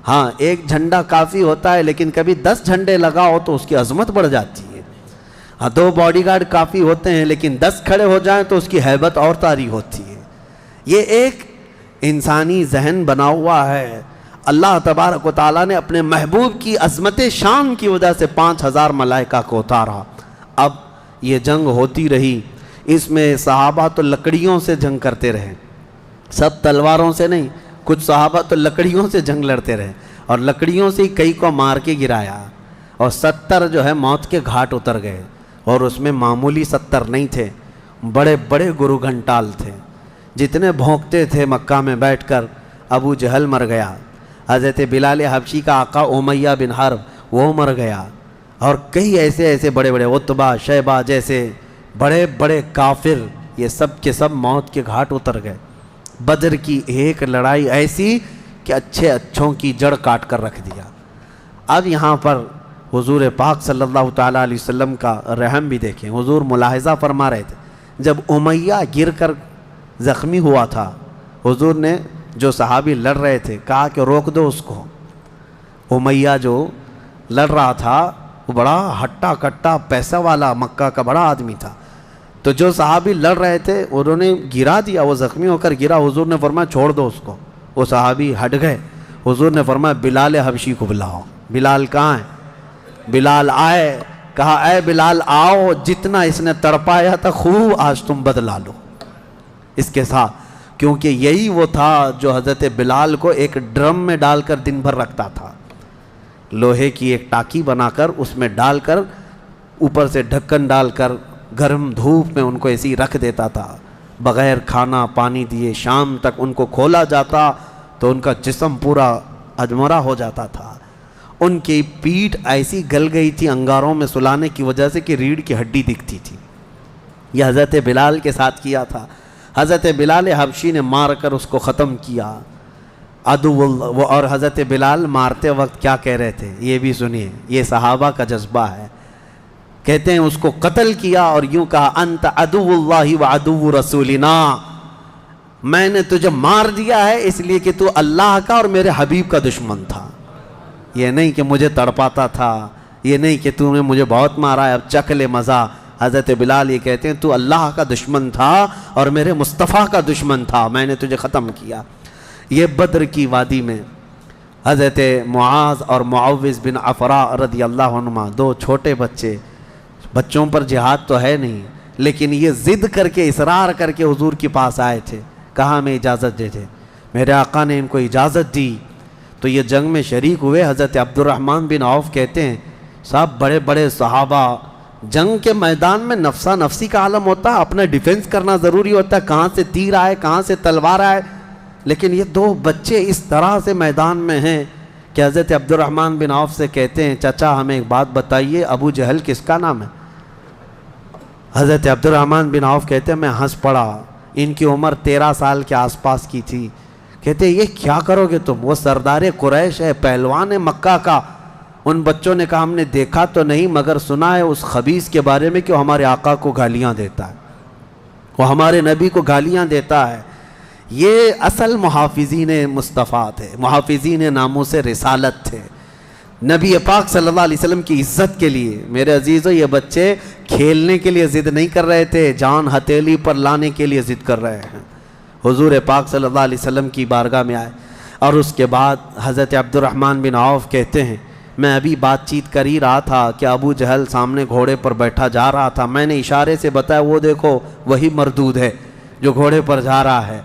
ہاں ایک جھنڈا کافی ہوتا ہے، لیکن کبھی 10 جھنڈے لگاؤ تو اس کی عظمت بڑھ جاتی ہے۔ ہاں 2 باڈی گارڈ کافی ہوتے ہیں، لیکن 10 کھڑے ہو جائیں تو اس کی ہیبت اور طاری ہوتی ہے۔ یہ ایک انسانی ذہن بنا ہوا ہے۔ اللہ تبارک و تعالیٰ نے اپنے محبوب کی عظمت شان کی وجہ سے 5000 ملائکہ کو اتارا۔ اب یہ جنگ ہوتی رہی، اس میں صحابہ تو لکڑیوں سے جنگ کرتے رہے، سب تلواروں سے نہیں، کچھ صحابہ تو لکڑیوں سے جنگ لڑتے رہے، اور لکڑیوں سے کئی کو مار کے گرایا، اور 70 جو ہے موت کے گھاٹ اتر گئے، اور اس میں معمولی 70 نہیں تھے، بڑے بڑے گرو گھنٹال تھے، جتنے بھونکتے تھے مکہ میں بیٹھ کر۔ ابو جہل مر گیا، حضرت بلال حبشی کا آقا امیہ بن حرب وہ مر گیا، اور کئی ایسے بڑے بڑے عتبہ شیبہ جیسے بڑے بڑے کافر، یہ سب کے سب موت کے گھاٹ اتر گئے۔ بدر کی ایک لڑائی ایسی کہ اچھوں کی جڑ کاٹ کر رکھ دیا۔ اب یہاں پر حضور پاک صلی اللہ تعالیٰ علیہ وسلم کا رحم بھی دیکھیں، حضور ملاحظہ فرما رہے تھے، جب امیہ گر کر زخمی ہوا تھا، حضور نے جو صحابی لڑ رہے تھے کہا کہ روک دو اس کو۔ امیہ جو لڑ رہا تھا وہ بڑا ہٹا کٹا پیسہ والا مکہ کا بڑا آدمی تھا، تو جو صحابی لڑ رہے تھے انہوں نے گرا دیا، وہ زخمی ہو کر گرا، حضور نے فرمایا چھوڑ دو اس کو، وہ صحابی ہٹ گئے۔ حضور نے فرمایا بلال حبشی کو بلاؤ۔ بلال کہاں ہے؟ بلال آئے، کہا اے بلال آؤ، جتنا اس نے تڑپایا تھا خوب آج تم بدلا لو اس کے ساتھ، کیونکہ یہی وہ تھا جو حضرت بلال کو ایک ڈرم میں ڈال کر دن بھر رکھتا تھا، لوہے کی ایک ٹاکی بنا کر اس میں ڈال کر اوپر سے ڈھکن ڈال کر گرم دھوپ میں ان کو ایسی رکھ دیتا تھا، بغیر کھانا پانی دیے شام تک ان کو کھولا جاتا تو ان کا جسم پورا اجمرا ہو جاتا تھا، ان کی پیٹھ ایسی گل گئی تھی انگاروں میں سلانے کی وجہ سے کہ ریڑھ کی ہڈی دکھتی تھی۔ یہ حضرت بلال کے ساتھ کیا تھا، حضرت بلال حبشی نے مار کر اس کو ختم کیا۔ اور حضرت بلال مارتے وقت کیا کہہ رہے تھے یہ بھی سنیے، یہ صحابہ کا جذبہ ہے۔ کہتے ہیں اس کو قتل کیا اور یوں کہا انت عدو اللہ و عدو رسولنا، میں نے تجھے مار دیا ہے اس لیے کہ تو اللہ کا اور میرے حبیب کا دشمن تھا، یہ نہیں کہ مجھے تڑپاتا تھا، یہ نہیں کہ تو نے مجھے بہت مارا ہے اب چکھ لے مزہ۔ حضرت بلال یہ کہتے ہیں تو اللہ کا دشمن تھا اور میرے مصطفیٰ کا دشمن تھا، میں نے تجھے ختم کیا۔ یہ بدر کی وادی میں حضرت معاذ اور معوذ بن عفراء رضی اللہ عنہما، 2 چھوٹے بچوں پر جہاد تو ہے نہیں، لیکن یہ ضد کر کے اصرار کر کے حضور کے پاس آئے تھے، کہا ہمیں اجازت دے دے۔ میرے آقا نے ان کو اجازت دی تو یہ جنگ میں شریک ہوئے۔ حضرت عبد الرحمن بن عوف کہتے ہیں صاحب بڑے بڑے صحابہ، جنگ کے میدان میں نفسا نفسی کا عالم ہوتا ہے، اپنا ڈیفنس کرنا ضروری ہوتا ہے، کہاں سے تیر آئے کہاں سے تلوار آئے، لیکن یہ دو بچے اس طرح سے میدان میں ہیں کہ حضرت عبد الرحمن بن عوف سے کہتے ہیں چچا ہمیں ایک بات بتائیے، ابو جہل کس کا نام ہے؟ حضرت عبد الرحمن بن عوف کہتے ہیں میں ہنس پڑا، ان کی عمر 13 سال کے آس پاس کی تھی۔ کہتے ہیں یہ کیا کرو گے تم؟ وہ سردار قریش ہے، پہلوان ہے مکہ کا۔ ان بچوں نے کہا ہم نے دیکھا تو نہیں مگر سنا ہے اس خبیث کے بارے میں کہ وہ ہمارے آقا کو گالیاں دیتا ہے، وہ ہمارے نبی کو گالیاں دیتا ہے۔ یہ اصل محافظین مصطفیٰ تھے، محافظین ناموس رسالت تھے، نبی پاک صلی اللہ علیہ وسلم کی عزت کے لیے۔ میرے عزیزو یہ بچے کھیلنے کے لیے ضد نہیں کر رہے تھے، جان ہتھیلی پر لانے کے لیے ضد کر رہے ہیں۔ حضور پاک صلی اللہ علیہ وسلم کی بارگاہ میں آئے اور اس کے بعد حضرت عبد الرحمن بن عوف کہتے ہیں میں ابھی بات چیت کر ہی رہا تھا کہ ابو جہل سامنے گھوڑے پر بیٹھا جا رہا تھا، میں نے اشارے سے بتایا وہ دیکھو وہی مردود ہے جو گھوڑے پر جا رہا ہے۔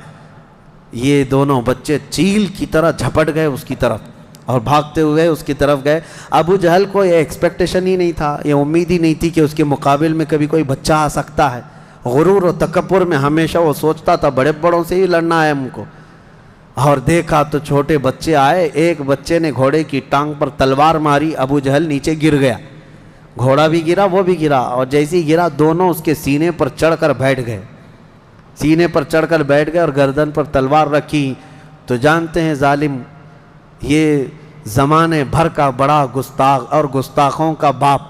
یہ دونوں بچے چیل کی طرح جھپٹ گئے اس کی طرف اور بھاگتے ہوئے اس کی طرف گئے۔ ابو جہل کو یہ ایکسپیکٹیشن ہی نہیں تھا، یہ امید ہی نہیں تھی کہ اس کے مقابل میں کبھی کوئی بچہ آ سکتا ہے۔ غرور و تکبر میں ہمیشہ وہ سوچتا تھا بڑے بڑوں سے ہی لڑنا ہے ہم کو، اور دیکھا تو چھوٹے بچے آئے، ایک بچے نے گھوڑے کی ٹانگ پر تلوار ماری، ابو جہل نیچے گر گیا، گھوڑا بھی گرا وہ بھی گرا، اور جیسے ہی گرا دونوں اس کے سینے پر چڑھ کر بیٹھ گئے، سینے پر چڑھ کر بیٹھ گئے اور گردن پر تلوار رکھی۔ تو جانتے ہیں ظالم یہ زمانے بھر کا بڑا گستاخ اور گستاخوں کا باپ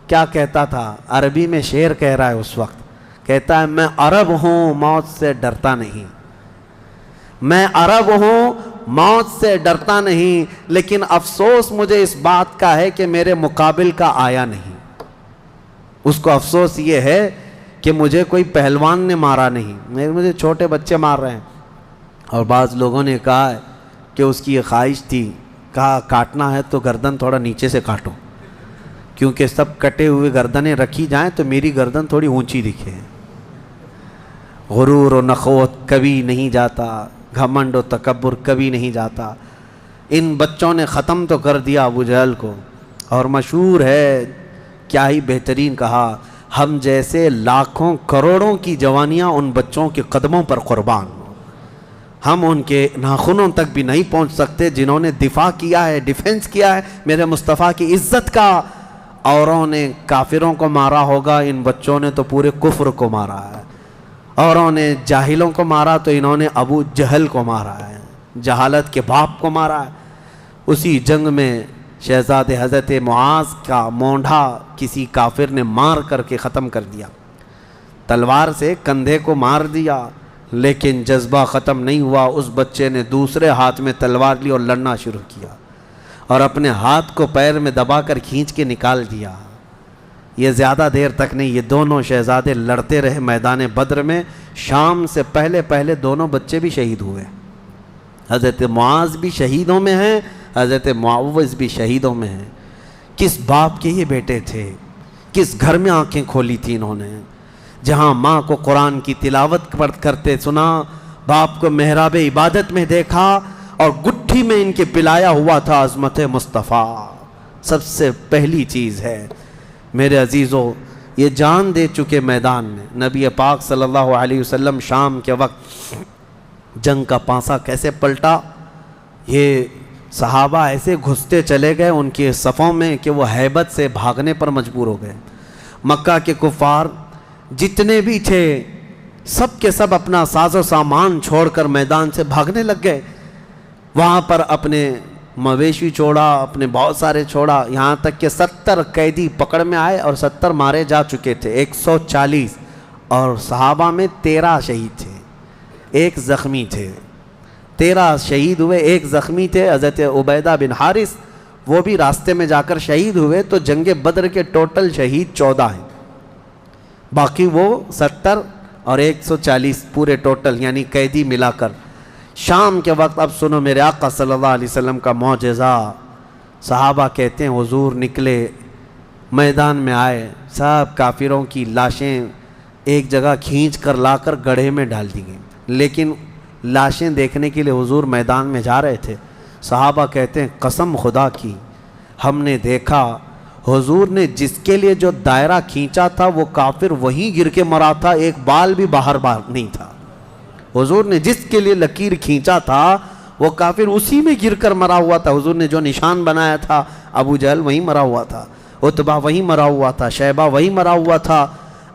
کیا کہتا تھا، عربی میں شعر کہہ رہا ہے اس وقت، کہتا ہے میں عرب ہوں موت سے ڈرتا نہیں، میں عرب ہوں موت سے ڈرتا نہیں، لیکن افسوس مجھے اس بات کا ہے کہ میرے مقابل کا آیا نہیں۔ اس کو افسوس یہ ہے کہ مجھے کوئی پہلوان نے مارا نہیں، مجھے چھوٹے بچے مار رہے ہیں۔ اور بعض لوگوں نے کہا ہے کہ اس کی یہ خواہش تھی، کہا کاٹنا ہے تو گردن تھوڑا نیچے سے کاٹو، کیونکہ سب کٹے ہوئے گردنیں رکھی جائیں تو میری گردن تھوڑی اونچی دکھے۔ غرور و نخوت کبھی نہیں جاتا، گھمنڈ و تکبر کبھی نہیں جاتا۔ ان بچوں نے ختم تو کر دیا ابو جہل کو، اور مشہور ہے کیا ہی بہترین کہا، ہم جیسے لاکھوں کروڑوں کی جوانیاں ان بچوں کے قدموں پر قربان، ہم ان کے ناخنوں تک بھی نہیں پہنچ سکتے جنہوں نے دفاع کیا ہے، ڈیفنس کیا ہے میرے مصطفیٰ کی عزت کا۔ اوروں نے کافروں کو مارا ہوگا، ان بچوں نے تو پورے کفر کو مارا ہے۔ اوروں نے جاہلوں کو مارا تو انہوں نے ابو جہل کو مارا ہے، جہالت کے باپ کو مارا ہے۔ اسی جنگ میں شہزادے حضرت معاذ کا مونڈھا کسی کافر نے مار کر کے ختم کر دیا، تلوار سے کندھے کو مار دیا، لیکن جذبہ ختم نہیں ہوا۔ اس بچے نے دوسرے ہاتھ میں تلوار لی اور لڑنا شروع کیا، اور اپنے ہاتھ کو پیر میں دبا کر کھینچ کے نکال دیا۔ یہ زیادہ دیر تک نہیں، یہ دونوں شہزادے لڑتے رہے میدان بدر میں۔ شام سے پہلے پہلے دونوں بچے بھی شہید ہوئے، حضرت معاذ بھی شہیدوں میں ہیں، حضرت معوذ بھی شہیدوں میں ہیں۔ کس باپ کے یہ بیٹے تھے، کس گھر میں آنکھیں کھولی تھی انہوں نے، جہاں ماں کو قرآن کی تلاوت کرتے سنا، باپ کو محراب عبادت میں دیکھا، اور گٹھی میں ان کے پلایا ہوا تھا عظمت مصطفیٰ۔ سب سے پہلی چیز ہے میرے عزیزو، یہ جان دے چکے میدان میں نبی پاک صلی اللہ علیہ وسلم شام کے وقت جنگ کا پانسا کیسے پلٹا۔ یہ صحابہ ایسے گھستے چلے گئے ان کے صفوں میں کہ وہ ہیبت سے بھاگنے پر مجبور ہو گئے۔ مکہ کے کفار جتنے بھی تھے سب کے سب اپنا ساز و سامان چھوڑ کر میدان سے بھاگنے لگ گئے۔ وہاں پر اپنے مویشی چھوڑا، اپنے بہت سارے چھوڑا، یہاں تک کہ 70 قیدی پکڑ میں آئے اور 70 مارے جا چکے تھے، 140، اور صحابہ میں 13 شہید تھے، 1 زخمی تھے۔ 13 شہید ہوئے، 1 زخمی تھے حضرت عبیدہ بن حارث، وہ بھی راستے میں جا کر شہید ہوئے۔ تو جنگ بدر کے ٹوٹل شہید 14 ہیں، باقی وہ 70 اور 140 پورے ٹوٹل یعنی قیدی ملا کر۔ شام کے وقت اب سنو میرے آقا صلی اللہ علیہ وسلم کا معجزہ۔ صحابہ کہتے ہیں حضور نکلے، میدان میں آئے، سب کافروں کی لاشیں ایک جگہ کھینچ کر لا کر گڑھے میں ڈال دی گئیں، لیکن لاشیں دیکھنے کے لیے حضور میدان میں جا رہے تھے۔ صحابہ کہتے ہیں قسم خدا کی ہم نے دیکھا حضور نے جس کے لیے جو دائرہ کھینچا تھا وہ کافر وہیں گر کے مرا تھا، ایک بال بھی باہر نہیں تھا۔ حضور نے جس کے لیے لکیر کھینچا تھا وہ کافر اسی میں گر کر مرا ہوا تھا۔ حضور نے جو نشان بنایا تھا ابو جہل وہیں مرا ہوا تھا، عتبہ وہیں مرا ہوا تھا، شیبہ وہیں مرا ہوا تھا۔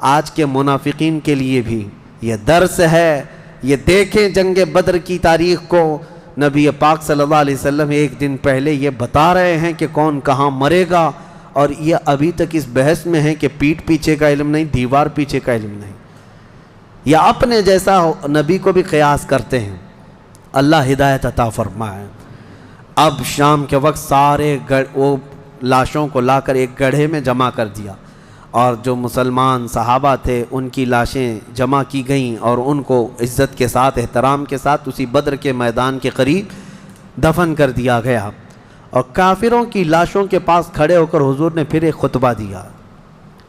آج کے منافقین کے لیے بھی یہ درس ہے، یہ دیکھیں جنگ بدر کی تاریخ کو، نبی پاک صلی اللہ علیہ وسلم ایک دن پہلے یہ بتا رہے ہیں کہ کون کہاں مرے گا، اور یہ ابھی تک اس بحث میں ہے کہ پیٹھ پیچھے کا علم نہیں، دیوار پیچھے کا علم نہیں، یا اپنے جیسا نبی کو بھی قیاس کرتے ہیں۔ اللہ ہدایت عطا فرمائے۔ اب شام کے وقت سارے وہ لاشوں کو لا کر ایک گڑھے میں جمع کر دیا، اور جو مسلمان صحابہ تھے ان کی لاشیں جمع کی گئیں اور ان کو عزت کے ساتھ احترام کے ساتھ اسی بدر کے میدان کے قریب دفن کر دیا گیا۔ اور کافروں کی لاشوں کے پاس کھڑے ہو کر حضور نے پھر ایک خطبہ دیا،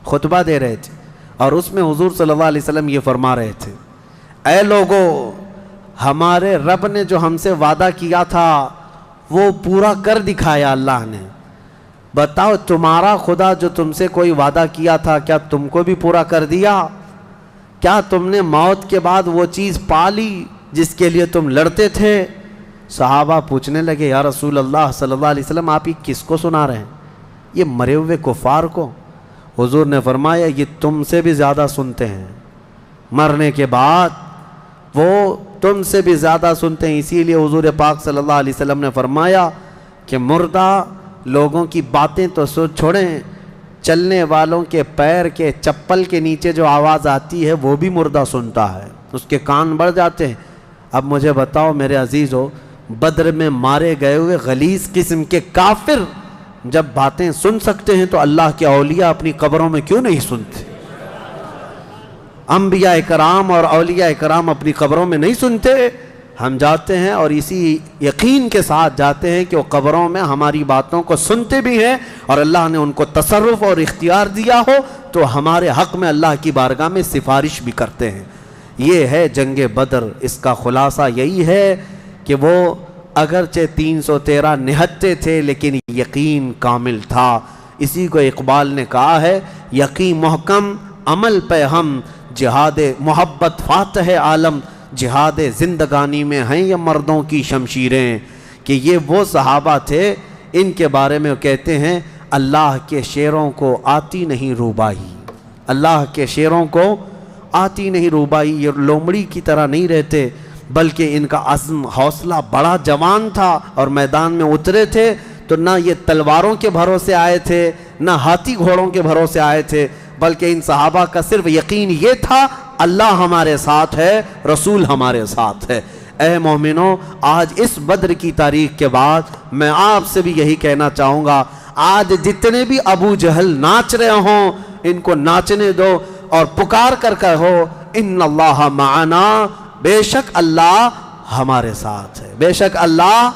خطبہ دے رہے تھے، اور اس میں حضور صلی اللہ علیہ وسلم یہ فرما رہے تھے، اے لوگو، ہمارے رب نے جو ہم سے وعدہ کیا تھا وہ پورا کر دکھایا اللہ نے۔ بتاؤ تمہارا خدا جو تم سے کوئی وعدہ کیا تھا کیا تم کو بھی پورا کر دیا؟ کیا تم نے موت کے بعد وہ چیز پا لی جس کے لیے تم لڑتے تھے؟ صحابہ پوچھنے لگے یا رسول اللہ صلی اللہ علیہ وسلم آپ ہی کس کو سنا رہے ہیں؟ یہ مرے ہوئے کفار کو۔ حضور نے فرمایا یہ تم سے بھی زیادہ سنتے ہیں، مرنے کے بعد وہ تم سے بھی زیادہ سنتے ہیں۔ اسی لیے حضور پاک صلی اللہ علیہ وسلم نے فرمایا کہ مردہ لوگوں کی باتیں تو چھوڑیں، چلنے والوں کے پیر کے چپل کے نیچے جو آواز آتی ہے وہ بھی مردہ سنتا ہے، اس کے کان بڑھ جاتے ہیں۔ اب مجھے بتاؤ میرے عزیزو، بدر میں مارے گئے ہوئے غلیظ قسم کے کافر جب باتیں سن سکتے ہیں تو اللہ کے اولیاء اپنی قبروں میں کیوں نہیں سنتے؟ انبیاء کرام اور اولیاء کرام اپنی قبروں میں نہیں سنتے؟ ہم جاتے ہیں اور اسی یقین کے ساتھ جاتے ہیں کہ وہ قبروں میں ہماری باتوں کو سنتے بھی ہیں، اور اللہ نے ان کو تصرف اور اختیار دیا ہو تو ہمارے حق میں اللہ کی بارگاہ میں سفارش بھی کرتے ہیں۔ یہ ہے جنگ بدر، اس کا خلاصہ یہی ہے کہ وہ اگرچہ 313 نہتے تھے لیکن یقین کامل تھا۔ اسی کو اقبال نے کہا ہے، یقین محکم عمل پہ ہم، جہاد محبت فاتح عالم، جہاد زندگانی میں ہیں یہ مردوں کی شمشیریں۔ کہ یہ وہ صحابہ تھے، ان کے بارے میں وہ کہتے ہیں اللہ کے شیروں کو آتی نہیں روبائی، اللہ کے شیروں کو آتی نہیں روبائی، یہ لومڑی کی طرح نہیں رہتے بلکہ ان کا عزم حوصلہ بڑا جوان تھا، اور میدان میں اترے تھے تو نہ یہ تلواروں کے بھروسے آئے تھے نہ ہاتھی گھوڑوں کے بھروسے آئے تھے، بلکہ ان صحابہ کا صرف یقین یہ تھا اللہ ہمارے ساتھ ہے، رسول ہمارے ساتھ ہے۔ اے مومنوں، آج اس بدر کی تاریخ کے بعد میں آپ سے بھی یہی کہنا چاہوں گا، آج جتنے بھی ابو جہل ناچ رہے ہوں ان کو ناچنے دو، اور پکار کر کہو ان اللہ معنا، بے شک اللہ ہمارے ساتھ ہے، بے شک اللہ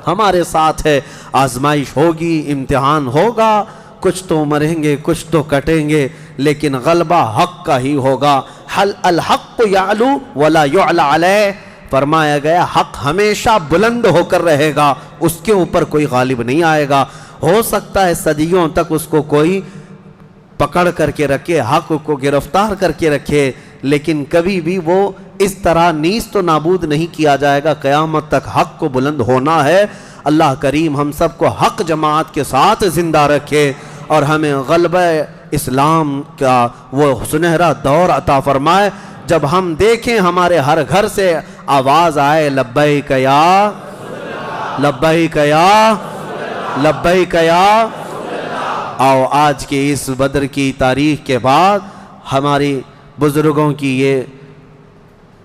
ہمارے ساتھ ہے۔ آزمائش ہوگی، امتحان ہوگا، کچھ تو مریں گے کچھ تو کٹیں گے، لیکن غلبہ حق کا ہی ہوگا۔ حل الحق یعلو ولا یعلی علیہ، فرمایا گیا حق ہمیشہ بلند ہو کر رہے گا، اس کے اوپر کوئی غالب نہیں آئے گا۔ ہو سکتا ہے صدیوں تک اس کو کوئی پکڑ کر کے رکھے، حق کو گرفتار کر کے رکھے، لیکن کبھی بھی وہ اس طرح نیست و نابود نہیں کیا جائے گا۔ قیامت تک حق کو بلند ہونا ہے۔ اللہ کریم ہم سب کو حق جماعت کے ساتھ زندہ رکھے، اور ہمیں غلبہ اسلام کا وہ سنہرا دور عطا فرمائے جب ہم دیکھیں ہمارے ہر گھر سے آواز آئے لبیک یا لبیک یا لبیک یا۔ آؤ آج کے اس بدر کی تاریخ کے بعد ہماری بزرگوں کی یہ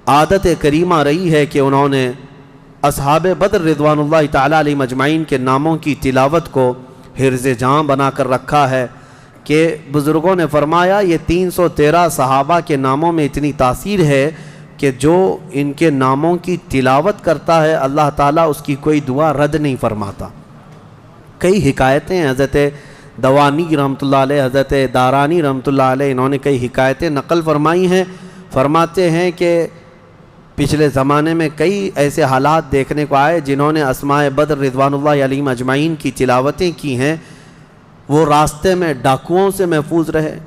عادت کریمہ رہی ہے کہ انہوں نے اصحاب بدر رضوان اللہ تعالیٰ علیہ مجمعین کے ناموں کی تلاوت کو حرز جاں بنا کر رکھا ہے، کہ بزرگوں نے فرمایا یہ 313 صحابہ کے ناموں میں اتنی تاثیر ہے کہ جو ان کے ناموں کی تلاوت کرتا ہے اللہ تعالیٰ اس کی کوئی دعا رد نہیں فرماتا۔ کئی حکایتیں حضرت دوانی رحمۃ اللہ علیہ، حضرت دارانی رحمۃ اللہ علیہ، انہوں نے کئی حکایتیں نقل فرمائی ہیں۔ فرماتے ہیں کہ پچھلے زمانے میں کئی ایسے حالات دیکھنے کو آئے جنہوں نے اسماء بدر رضوان اللہ علیہم اجمعین کی تلاوتیں کی ہیں، وہ راستے میں ڈاکوؤں سے محفوظ رہے۔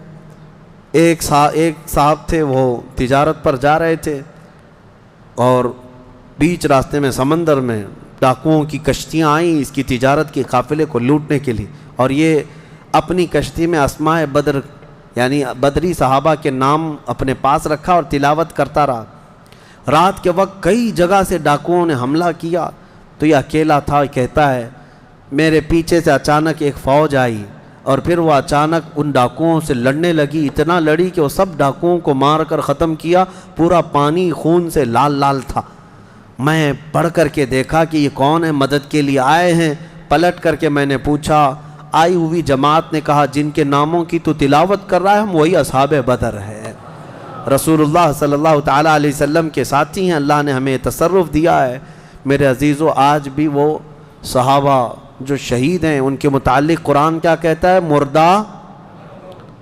ایک صاحب تھے، وہ تجارت پر جا رہے تھے اور بیچ راستے میں سمندر میں ڈاکوؤں کی کشتیاں آئیں اس کی تجارت کے قافلے کو لوٹنے کے لیے، اور یہ اپنی کشتی میں اسماء بدر یعنی بدری صحابہ کے نام اپنے پاس رکھا اور تلاوت کرتا رہا۔ رات کے وقت کئی جگہ سے ڈاکوؤں نے حملہ کیا تو یہ اکیلا تھا۔ کہتا ہے میرے پیچھے سے اچانک ایک فوج آئی اور پھر وہ اچانک ان ڈاکوؤں سے لڑنے لگی، اتنا لڑی کہ وہ سب ڈاکوؤں کو مار کر ختم کیا، پورا پانی خون سے لال لال تھا۔ میں پڑھ کر کے دیکھا کہ یہ کون ہے، مدد کے لیے آئے ہیں۔ پلٹ کر کے میں نے پوچھا، آئی ہوئی جماعت نے کہا جن کے ناموں کی تو تلاوت کر رہا ہے ہم وہی اصحاب بدر ہے، رسول اللہ صلی اللہ تعالیٰ علیہ وسلم کے ساتھی ہیں، اللہ نے ہمیں تصرف دیا ہے۔ میرے عزیزو، آج بھی وہ صحابہ جو شہید ہیں ان کے متعلق قرآن کیا کہتا ہے؟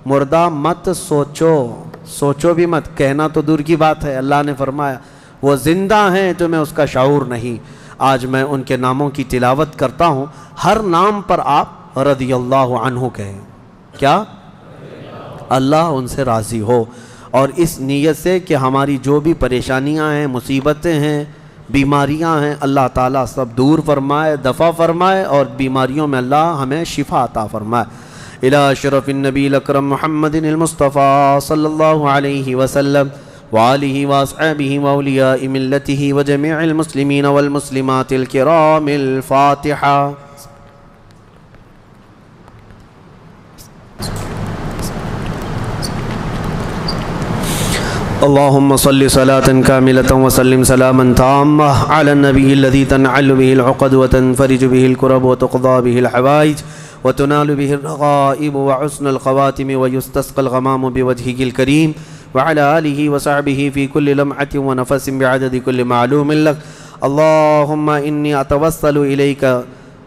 مردہ مت سوچو بھی مت، کہنا تو دور کی بات ہے، اللہ نے فرمایا وہ زندہ ہیں تمہیں اس کا شعور نہیں۔ آج میں ان کے ناموں کی تلاوت کرتا ہوں، ہر نام پر آپ رضی اللہ عنہ کہیں، کیا؟ اللہ ان سے راضی ہو، اور اس نیت سے کہ ہماری جو بھی پریشانیاں ہیں، مصیبتیں ہیں، بیماریاں ہیں، اللہ تعالیٰ سب دور فرمائے، دفع فرمائے، اور بیماریوں میں اللہ ہمیں شفا عطا فرمائے۔ الى شرف النبی الاکرم محمد المصطفیٰ صلی اللہ علیہ وسلم وآلہ واصحابہ واولیاء ملتہ وجميع المسلمین والمسلمات الکرام الفاتحہ۔ اللهم صل صلاة كاملة وسلم سلاما تاما على النبي الذي تنعل به العقد وتنفرج به الكرب وتقضى به الحوائج وتنال به الرغائب وحسن الخواتم ويستسقى الغمام بوجهه الكريم وعلى آله وصحبه في كل لمحة ونفس بعدد كل معلوم لك۔ اللهم إني أتوسل إليك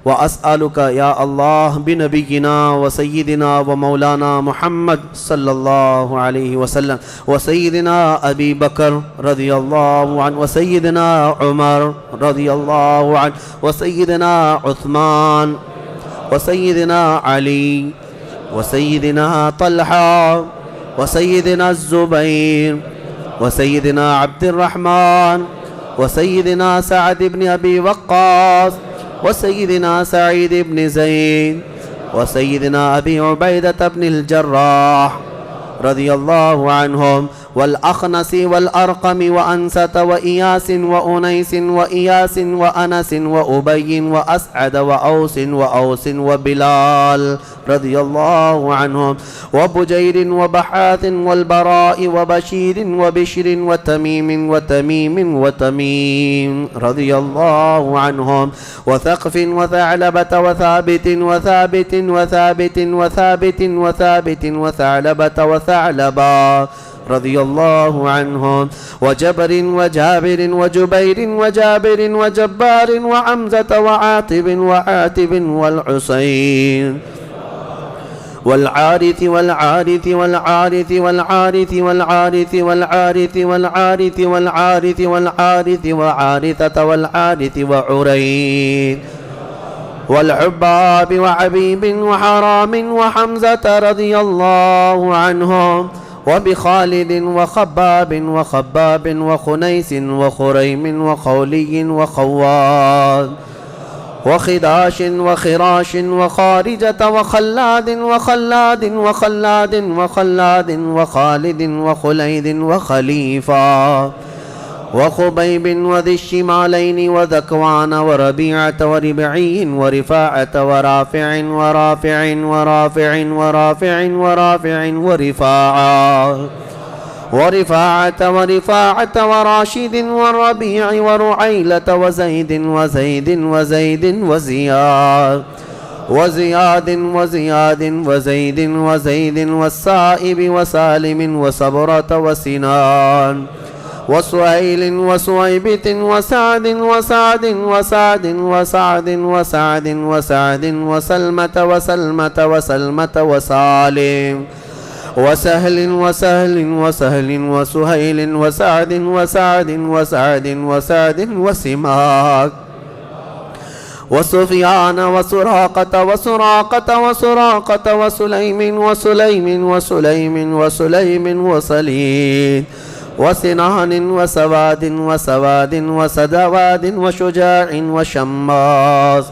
وأسألك يا الله بنبينا وسيدنا ومولانا محمد صلى الله عليه وسلم وسيدنا أبي بكر رضي الله عنه وسيدنا عمر رضي الله عنه وسيدنا عثمان وسيدنا علي وسيدنا طلحة وسيدنا الزبير وسيدنا عبد الرحمن وسيدنا سعد بن أبي وقاص وسيدنا سعيد بن زيد وسيدنا أبي عبيدة بن الجراح رضي الله عنهم والأخنس والأرقم وأنسة وإياس وأنيس وإياس وأنس وأبي وأسعد وأوس وبلال رضي الله عنهم وبجير وبحاث والبراء وبشير وبشر وتميم رضي الله عنهم وثقف وثعلبة وثعلبة وثعلبا رضي الله عنهم وجبر وجابر وجبير وجابر وجبار وعمزة وعاتب والحسين والعارث والعارث والعارث والعارث والعارث والعارث والعارث والعارث والعارث وعارثة والعارث وعرين والعباب وعبيب وحرام وحمزة رضي الله عنهم وبخالد وخباب وخنيس وخريم وخولي وخواد وخداش وخراش وخارجة وخلاد وخالد وخليد وخليفة وخبيب وذي الشمالين وذكوان وربيعة وربعي ورفاعة ورفاعة وراشد والربيع ورعيلة وزيد وزيد والسائب وسالم وصبرة وسنان وسهيل وسويبة وسعد وسلمة وسالم وسهل وسهل وسهل وسهيل وسعد وسعد وسعد وسعد وسماك وسفيان وسراقة وسراقة وسراقة وسليم وسليم وسليم وسليم وسليد وسنان وسواد وسواد وسدواد وشجاع وشماس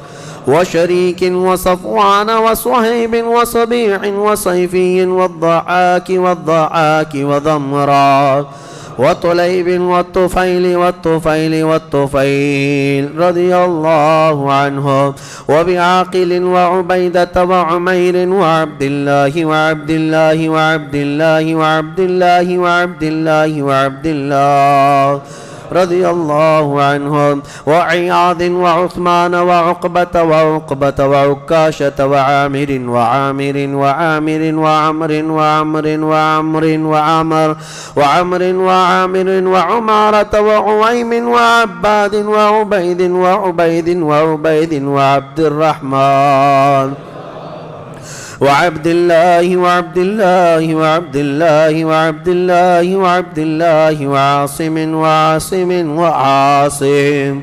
وشريك وصفوان وصهيب وصبيع وصيفي والضحاك والضحاك وضمرا وطليب والطفيل والطفيل والطفيل رضي الله عنهم وبعاقل وعبيدة وعمير وعبد الله وعبد الله وعبد الله وعبد الله وعبد الله وعبد الله رضي الله عنهم وعياض وعثمان وعقبة وعقبة وعكاشة وعامر وعامر وعامر وعمر وعمر وعمر وعمر وعمر وعامر وعمارة وعويم وعباد وعبيد وعبيد وعبيد وعبد الرحمن وعبد الله وعبد الله وعبد الله وعبد الله وعبد الله وعاصم وعاصم وعاصم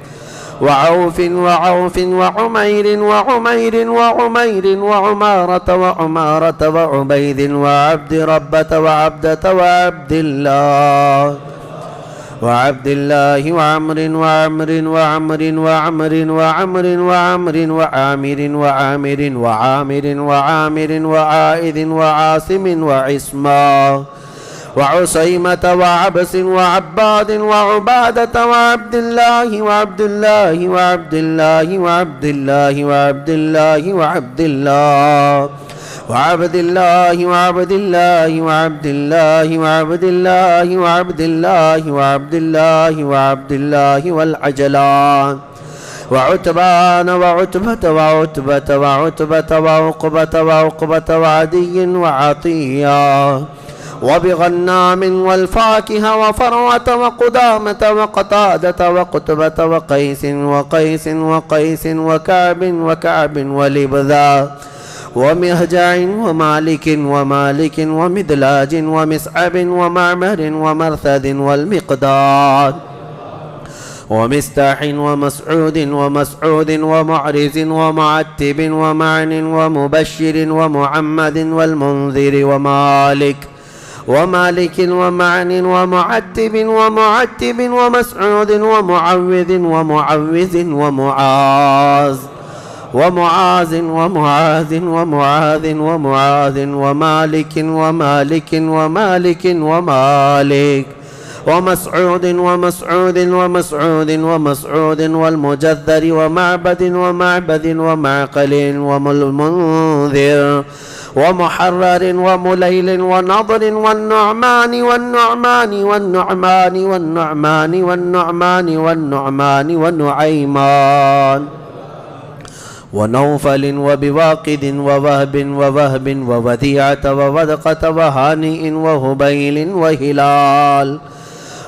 وعوف وعوف وعمير وعمير وعمير وعمارة وعمارة وعبيد وعبد ربة وعبدة وعبد الله وعبد الله وعمر وعمر وعمر وعمر وعمر وعمر وعامر وعامر وعامر وعامر وعائذ وعاصم وعصما وعسيمة وعبس وعباد وعبادة وعبد الله وعبد الله وعبد الله وعبد الله وعبد الله وعبد الله وعبد الله وعبد الله وعبد الله وعبد الله وعبد الله وعبد الله وعبد الله والعجلان وعتبان وعتبة وعتبة وعتبة وعقبة وعقبة وعدي وعطية وبغنام والفاكهة وفروة وقدامة وقتادة وقتبة وقيس وقيس وقيس وكعب وكعب ولبذا ومهجع ومالك ومالك ومدلاج ومسعب ومعمر ومرثد والمقداد ومستاح ومسعود ومسعود ومعرز ومعتب ومعن ومبشر ومحمد والمنذر ومالك ومالك ومعن ومعتب ومعتب ومسعود ومعوذ ومعوذ ومعاذ ومعاذ ومعاذ ومعاذ ومعاذ ومالك ومالك ومالك ومالك ومسعود ومسعود ومسعود ومسعود والمجذر ومعبد ومعبد ومعقل والمنذر ومحرر ومليل ونضر والنعمان والنعمان والنعمان والنعمان والنعمان والنعمان والنعيمان ونوفل وبواقد ووهب ووهب ووديعة وودقة وهانئ وهبيل وهلال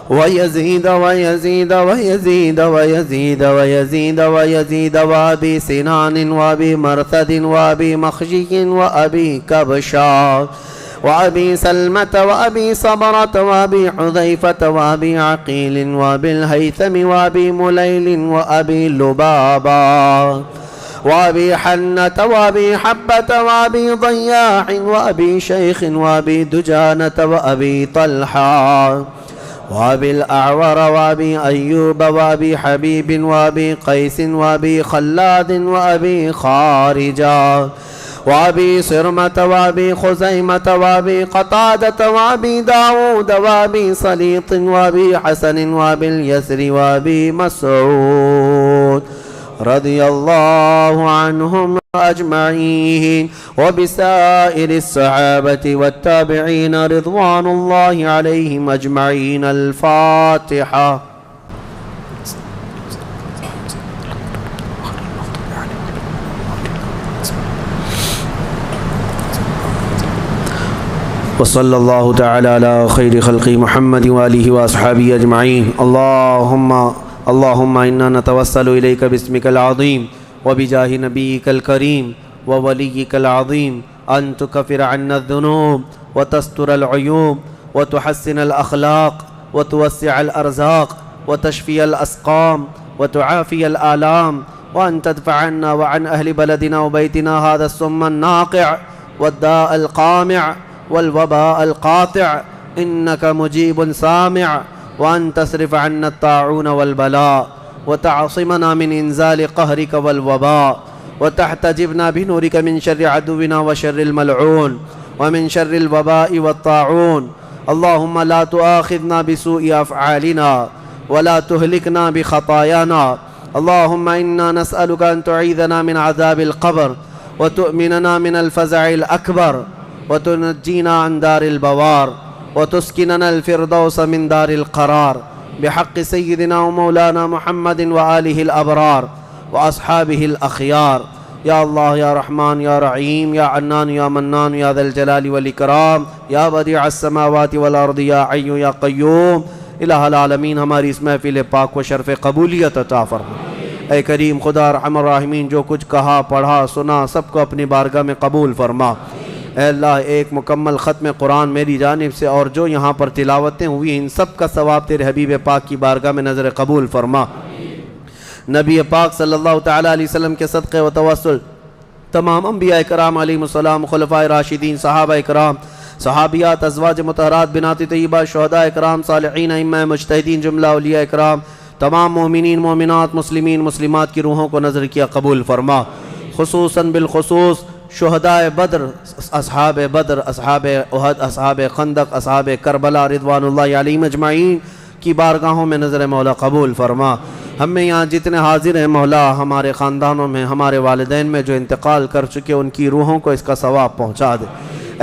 ويزيد ويزيد ويزيد ويزيد ويزيد ويزيد وأبي سنان وأبي مرثد وأبي مخجي وأبي كبشا وأبي سلمة وأبي صبرة وأبي حذيفة وأبي عقيل وأبي الهيثم وأبي مليل وأبي لبابا وأبي حنة وأبي حبة وأبي ضياع وأبي شيخ وأبي دجانة وأبي طلحة وأبي الأعور وأبي أيوب وأبي حبيب وأبي قيس وأبي خلاد وأبي خارجة وأبي صرمة وأبي خزيمة وأبي قتادة وأبي داود وأبي سليط وأبي حسن وأبي اليسر وأبي مسعود رضي الله عنهم أجمعين وبسائر الصحابة والتابعين رضوان الله عليهم أجمعين. الفاتحة. وصلى الله تعالى على خير خلق محمد وآله وأصحابه أجمعين. اللهم إنا نتوسل إليك باسمك العظيم وبجاه نبيك الكريم ووليك العظيم أن تكفر عنا الذنوب وتستر العيوب وتحسن الأخلاق وتوسع الأرزاق وتشفي الأسقام وتعافي الآلام، وأن تدفع عنا وعن أهل بلدنا وبيتنا هذا السم الناقع والداء القامع والوباء القاطع، إنك مجيب سامع، وأن تصرف عنا الطاعون والبلاء وتعصمنا من إنزال قهرك والوباء، وتحتجبنا بنورك من شر عدونا وشر الملعون ومن شر الوباء والطاعون. اللهم لا تؤاخذنا بسوء أفعالنا ولا تهلكنا بخطايانا. اللهم إنا نسألك أن تعيذنا من عذاب القبر وتؤمننا من الفزع الأكبر وتنجينا عن دار البوار وتسكننا الفردوس من دار القرار، بحق سيدنا ومولانا محمد وآله الأبرار وأصحابه الأخيار. يا الله يا رحمن يا رحيم يا عنان يا منان يا ذا الجلال والإكرام يا بديع السماوات والأرض يا حي يا قیوم، الہ العالمین ہماری اس محفل پاک و شرف قبولیت عطا فرما۔ اے کریم خدا ارحم الراحمین، جو کچھ کہا پڑھا سنا سب کو اپنی بارگاہ میں قبول فرما۔ اے اللہ، ایک مکمل ختم قرآن میری جانب سے اور جو یہاں پر تلاوتیں ہوئی ان سب کا ثواب تیرے حبیب پاک کی بارگاہ میں نظر قبول فرما۔ نبی پاک صلی اللہ تعالیٰ علیہ وسلم کے صدقے و توسل تمام انبیاء کرام علیہ السلام، خلفائے راشدین، صحابہ کرام، صحابیات، ازواج مطہرات، بنات طیبہ، شہداء کرام، صالحین، ائمہ مجتہدین، جملہ اولیاء کرام، تمام مومنین، مومنات، مسلمین، مسلمات کی روحوں کو نظر کیا قبول فرما۔ خصوصاً بالخصوص شہداء بدر، اصحاب بدر، اصحاب احد، اصحاب خندق، اصحاب کربلا رضوان اللہ علیہم اجمعین کی بارگاہوں میں نظر مولا قبول فرما۔ ہم میں یہاں جتنے حاضر ہیں مولا، ہمارے خاندانوں میں، ہمارے والدین میں جو انتقال کر چکے ان کی روحوں کو اس کا ثواب پہنچا دے۔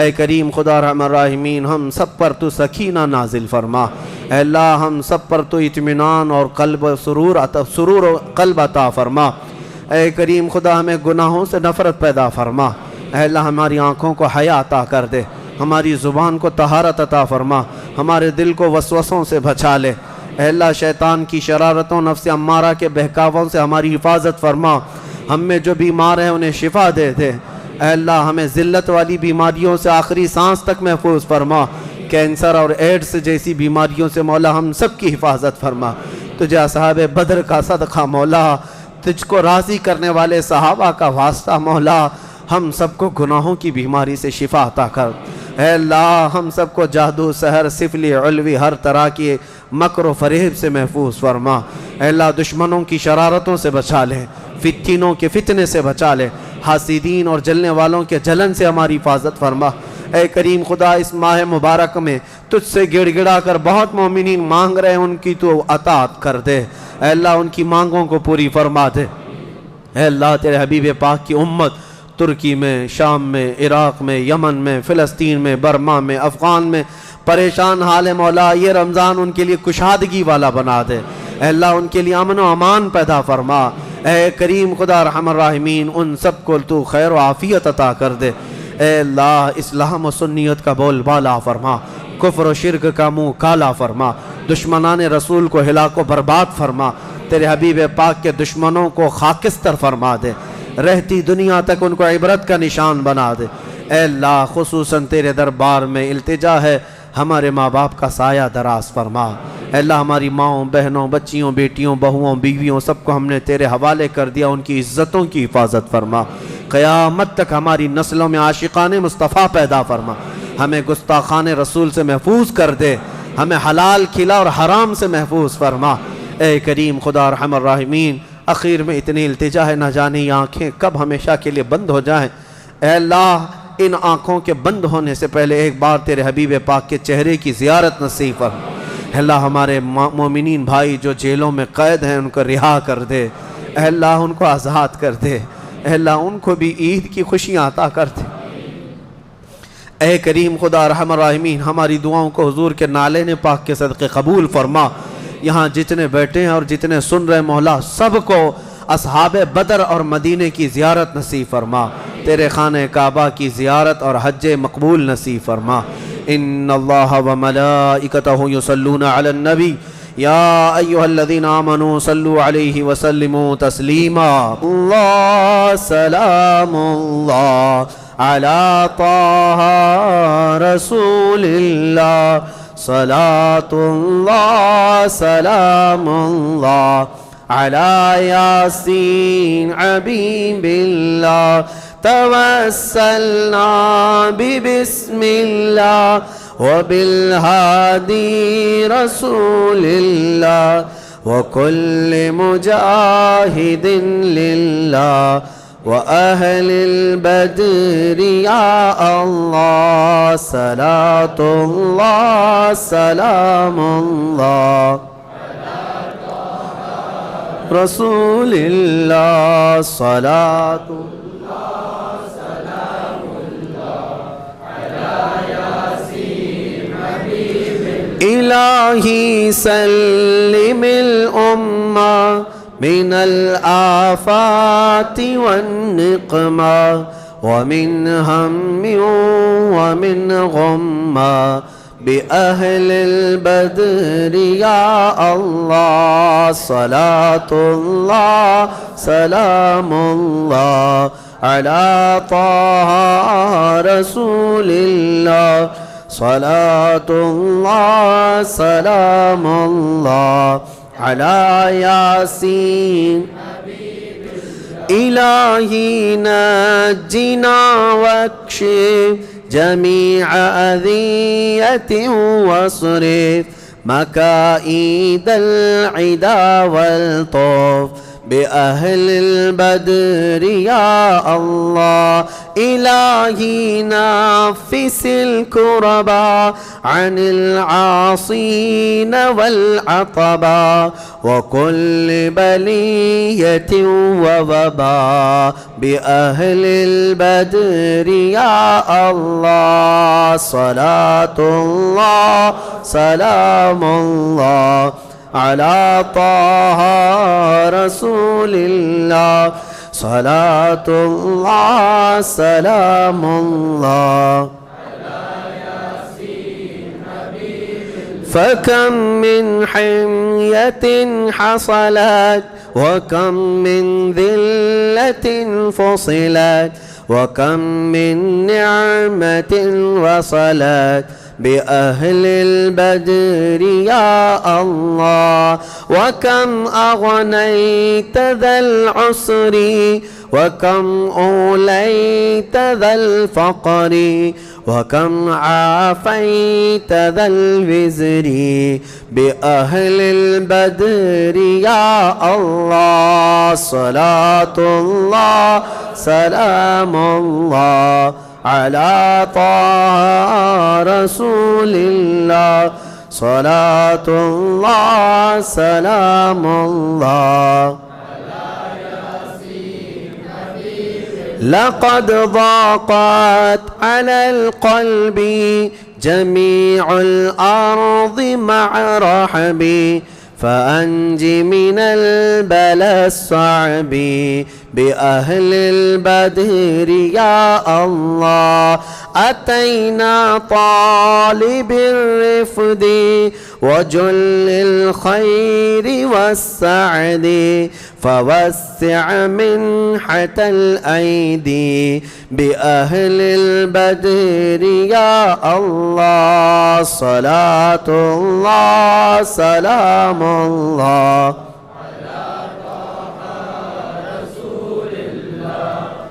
اے کریم خدا ارحم الراحمین، ہم سب پر تو سکینہ نازل فرما۔ اے اللہ، ہم سب پر تو اطمینان اور قلب سرور و قلب عطا فرما۔ اے کریم خدا، ہمیں گناہوں سے نفرت پیدا فرما۔ اے اللہ، ہماری آنکھوں کو حیا عطا کر دے، ہماری زبان کو طہارت عطا فرما، ہمارے دل کو وسوسوں سے بچا لے۔ اے اللہ، شیطان کی شرارتوں، نفس امارہ کے بہکاووں سے ہماری حفاظت فرما۔ ہم میں جو بیمار ہیں انہیں شفا دے دے۔ اے اللہ، ہمیں ذلت والی بیماریوں سے آخری سانس تک محفوظ فرما۔ کینسر اور ایڈز جیسی بیماریوں سے مولا ہم سب کی حفاظت فرما۔ تجھے اصحاب بدر کا صدقہ مولا، تجھ کو راضی کرنے والے صحابہ کا واسطہ مولا، ہم سب کو گناہوں کی بیماری سے شفا عطا کر۔ اے اللہ، ہم سب کو جادو، سحر، سفلی، علوی، ہر طرح کی مکر و فریب سے محفوظ فرما۔ اے اللہ، دشمنوں کی شرارتوں سے بچا لے، فتنوں کے فتنے سے بچا لے، حاسدین اور جلنے والوں کے جلن سے ہماری حفاظت فرما۔ اے کریم خدا، اس ماہ مبارک میں تجھ سے گڑ گڑا کر بہت مومنین مانگ رہے ہیں، ان کی تو عطاعت کر دے۔ اے اللہ، ان کی مانگوں کو پوری فرما دے۔ اے اللہ، تیرے حبیب پاک کی امت ترکی میں، شام میں، عراق میں، یمن میں، فلسطین میں، برما میں، افغان میں پریشان حال ہے مولا، یہ رمضان ان کے لیے کشادگی والا بنا دے۔ اے اللہ، ان کے لیے امن و امان پیدا فرما۔ اے کریم خدا ارحم الراحمین، ان سب کو تو خیر و عافیت عطا کر دے۔ اے اللہ، اسلام و سنیت کا بول بالا فرما، کفر و شرک کا منہ کالا فرما، دشمنان رسول کو ہلاک و برباد فرما، تیرے حبیب پاک کے دشمنوں کو خاکستر فرما دے، رہتی دنیا تک ان کو عبرت کا نشان بنا دے۔ اے اللہ، خصوصاً تیرے دربار میں التجا ہے، ہمارے ماں باپ کا سایہ دراز فرما۔ اے اللہ، ہماری ماؤں، بہنوں، بچیوں، بیٹیوں، بہوؤں، بیویوں سب کو ہم نے تیرے حوالے کر دیا، ان کی عزتوں کی حفاظت فرما۔ قیامت تک ہماری نسلوں میں عاشقان مصطفیٰ پیدا فرما، ہمیں گستاخان رسول سے محفوظ کر دے، ہمیں حلال کھلا اور حرام سے محفوظ فرما۔ اے کریم خدا ارحم الراحمین، اخیر میں اتنی التجا ہے، نہ جانے یہ آنکھیں کب ہمیشہ کے لیے بند ہو جائیں۔ اے اللہ، ان آنکھوں کے بند ہونے سے پہلے ایک بار تیرے حبیب پاک کے چہرے کی زیارت نصیب فرما۔ اے اللہ، ہمارے مومنین بھائی جو جیلوں میں قید ہیں ان کو رہا کر دے۔ اے اللہ، ان کو آزاد کر دے۔ اے اللہ، ان کو بھی عید کی خوشیاں عطا کر دے۔ اے کریم خدا ارحم الراحمین، ہماری دعاؤں کو حضور کے نالین پاک کے صدقے قبول فرما۔ یہاں جتنے بیٹھے ہیں اور جتنے سن رہے مولا، سب کو اصحاب بدر اور مدینے کی زیارت نصیب فرما، تیرے خانہ کعبہ کی زیارت اور حج مقبول نصیب فرما۔ ان اللہ وملائکتہ یصلون علی النبی یا ایہا الذین آمنوا صلوا علیہ وسلموا تسلیما۔ اللہ سلام اللہ على طه رسول الله صلاة الله سلام الله على ياسين حبيب الله توسلنا ببسم الله وبالهادي رسول الله وكل مجاهد لله وأهل البدر يا الله صلاة الله سلام الله رسول الله صلاة الله سلام الله على ياسين حبيب إلهي سلم الأمة من الآفات والنقمة ومن هم ومن غمة بأهل البدر يا الله صلاة الله سلام الله على طه رسول الله صلاة الله سلام الله على ياسين إلهي نجنا واكشف جميع أذية واصرف مكائد العدا والطوف بأهل البدر يا الله إلهي نفس الكربا عن العاصين والعطبا وكل بلية ووبا بأهل البدر يا الله صلاة الله سلام الله على طه رسول الله صلاة الله سلام الله فكم من حمية حصلت وكم من ذلة فصلت وكم من نعمة وصلت بأهل البدر يا الله وكم أغنيت ذا العسر وكم أوليت ذا الفقر وكم عافيت ذا الوزر بأهل البدر يا الله صلاة الله سلام الله على طه رسول الله صلاة الله سلام الله لقد ضاقت على القلب جميع الأرض مع رحبي فأنج من البلاء الصعب بأهل البدر يا الله أتينا طالب الرفد وجل الخير والسعد فوسع منحة الأيدي بأهل البدر يا الله صلاة الله سلام الله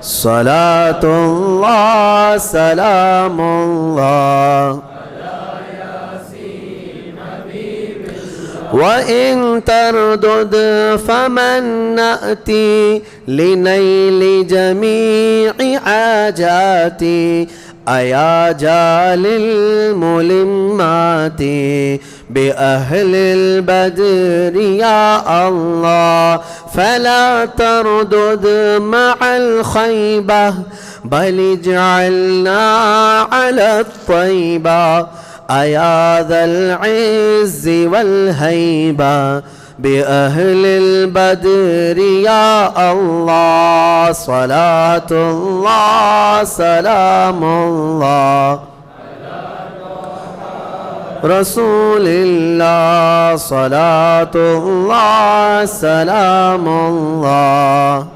صلاة الله سلام الله وإن تردد فمن نأتي لنيل جميع حاجاتي أيا جال الملمات بأهل البدر يا الله فلا تردد مع الخيبة بل اجعلنا على الطيبة أيا ذا العز والهيبة بأهل البدر يا الله صلاة الله سلام الله رسول الله صلاة الله سلام الله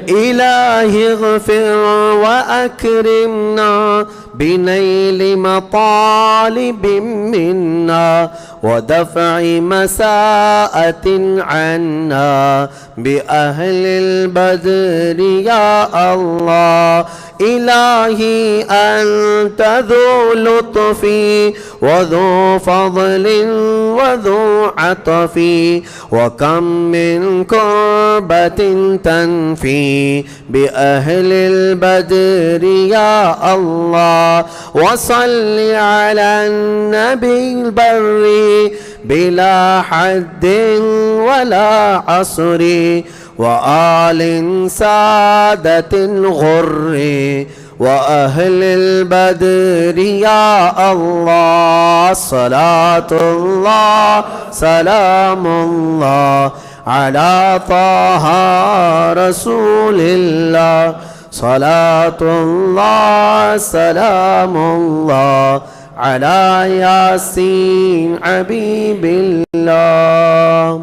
إلهي اغفر وأكرمنا بنيل مطالب منا ودفع مساءة عنا بأهل البدر يا الله. إلهي أنت ذو لطف وذو فضل وذو عطف وكم من كربة تنفي بأهل البدر يا الله. وصل على النبي البر بلا حد ولا عصر وآل سادة الغر وأهل البدر يا الله. صلاة الله سلام الله على طه رسول الله. صلاة الله سلام الله على یاسین حبیب اللہ.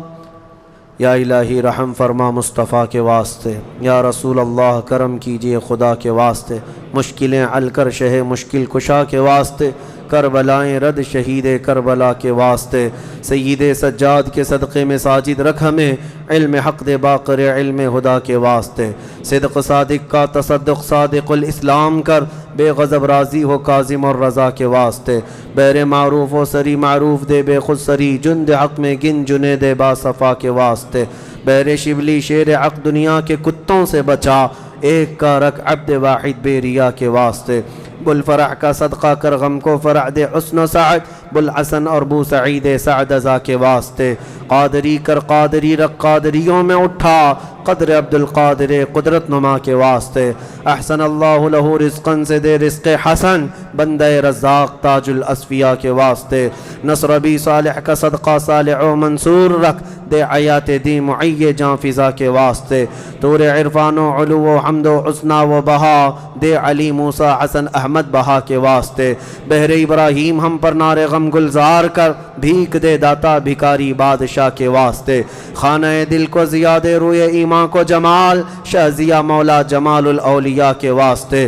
یا الہی رحم فرما مصطفیٰ کے واسطے، یا رسول اللہ کرم کیجئے خدا کے واسطے، مشکلیں حل کر شہ مشکل کشا کے واسطے، کربلائیں رد شہید کربلا کے واسطے، سید سجاد کے صدقے میں ساجد رکھ ہمیں، علم حق دے باقر علم خدا کے واسطے، صدق صادق کا تصدق صادق الاسلام کر، بے غضب راضی ہو کاظم اور رضا کے واسطے، بیر معروف و سری معروف دے بے خود سری، جند حق میں گن جنے دے با صفا کے واسطے، بیر شبلی شیر حق دنیا کے کتوں سے بچا، ایک کا رکھ عبد واحد بے ریا کے واسطے، بلفرح کا صدقہ کر غم کو فرح دے حسن و سعد، بلحسن اور بو سعید سعد ازا کے واسطے، قادری کر قادری رکھ قادریوں میں اٹھا، قدر عبد القادر قدرت نما کے واسطے، احسن اللہ لہو رزقن سے دے رزق حسن، بندہ رزاق تاج الاصفیاء کے واسطے، نصر بی صالح کا صدقہ صالح و منصور رکھ، دے حیات دی معی جان فضا کے واسطے، طور عرفان و علو و حمد و حسنہ و بہا، دے علی موسیٰ حسن احمد بہا کے واسطے، بحر ابراہیم ہم پر نار غم گلزار کر، بھیک دے داتا بھکاری بادشاہ کے واسطے، خانہ دل کو زیادہ روئے ایمان کو جمال، شہزیہ مولا جمال الاولیاء کے واسطے،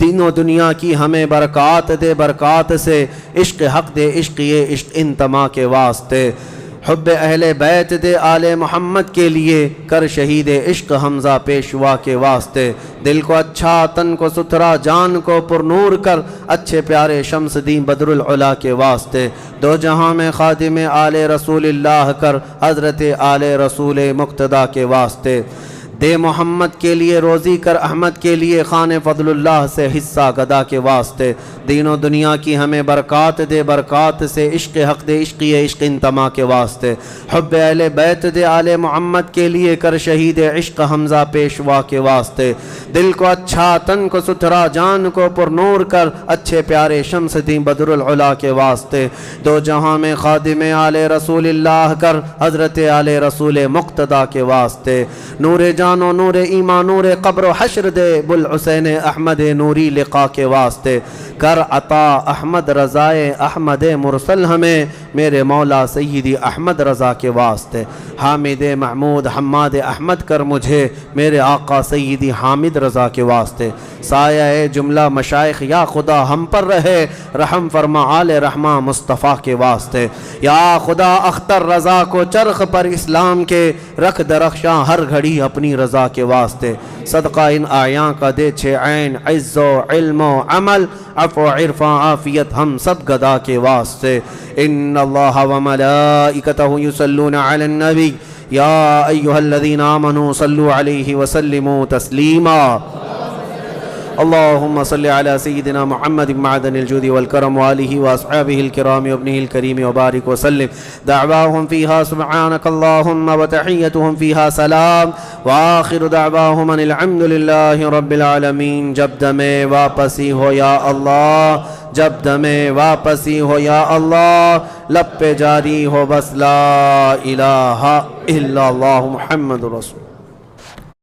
دین و دنیا کی ہمیں برکات دے برکات سے، عشق حق دے عشق یہ عشق انتما کے واسطے، حب اہل بیت دے آل محمد کے لیے، کر شہید عشق حمزہ پیشوا کے واسطے، دل کو اچھا تن کو ستھرا جان کو پر نور کر، اچھے پیارے شمس دین بدر العلا کے واسطے، دو جہاں میں خادم آل رسول اللہ کر، حضرت آل رسول مقتدیٰ کے واسطے، دے محمد کے لیے روزی کر احمد کے لیے، خان فضل اللہ سے حصہ گدا کے واسطے، دین و دنیا کی ہمیں برکات دے برکات سے، عشق حق دے عشق یہ عشق انتما کے واسطے، حب اہل بیت دے آل محمد کے لیے، کر شہید عشق حمزہ پیشوا کے واسطے، دل کو اچھا تن کو ستھرا جان کو پر نور کر، اچھے پیارے شمس دین بدر العلا کے واسطے، دو جہاں میں خادم آل رسول اللہ کر، حضرت آل رسول مقتدیٰ کے واسطے، نور جان و نور ایمان نور قبر و حشر دے، بلحسین احمد نوری لقا کے واسطے، کر عطا احمد رضائے احمد مرسل ہمیں، میرے مولا سیدی احمد رضا کے واسطے، حامد محمود حماد احمد کر مجھے، میرے آقا سیدی حامد رضا کے واسطے، سایہ جملہ مشائخ یا خدا ہم پر رہے، رحم فرما آل رحمہ مصطفیٰ کے واسطے، یا خدا اختر رضا کو چرخ پر اسلام کے، رکھ درخشاں ہر گھڑی اپنی رضا کے واسطے، صدقہ ان آیاں کا دے چھ عین عز و علم و عمل، عفو عرفاں عافیت ہم سب گدا کے واسطے، ان اللہ و ملائکتہ یصلون علی النبی یا ایہا الذین آمنوا صلوا علیہ وسلموا تسلیما، اللهم صل على سيدنا محمد معدن الجود والكرم وآله وأصحابه الكرام وابنه الكريم وبارك وسلم، دعواهم فيها سبحانك اللهم وتحيتهم فيها سلام، وآخر دعواهم أن الحمد لله رب العالمين۔ جب دمیں واپسی ہو یا اللہ، جب دمیں واپسی ہو یا اللہ، لب پہ جاری ہو بس لا الہ الا اللہ محمد رسول۔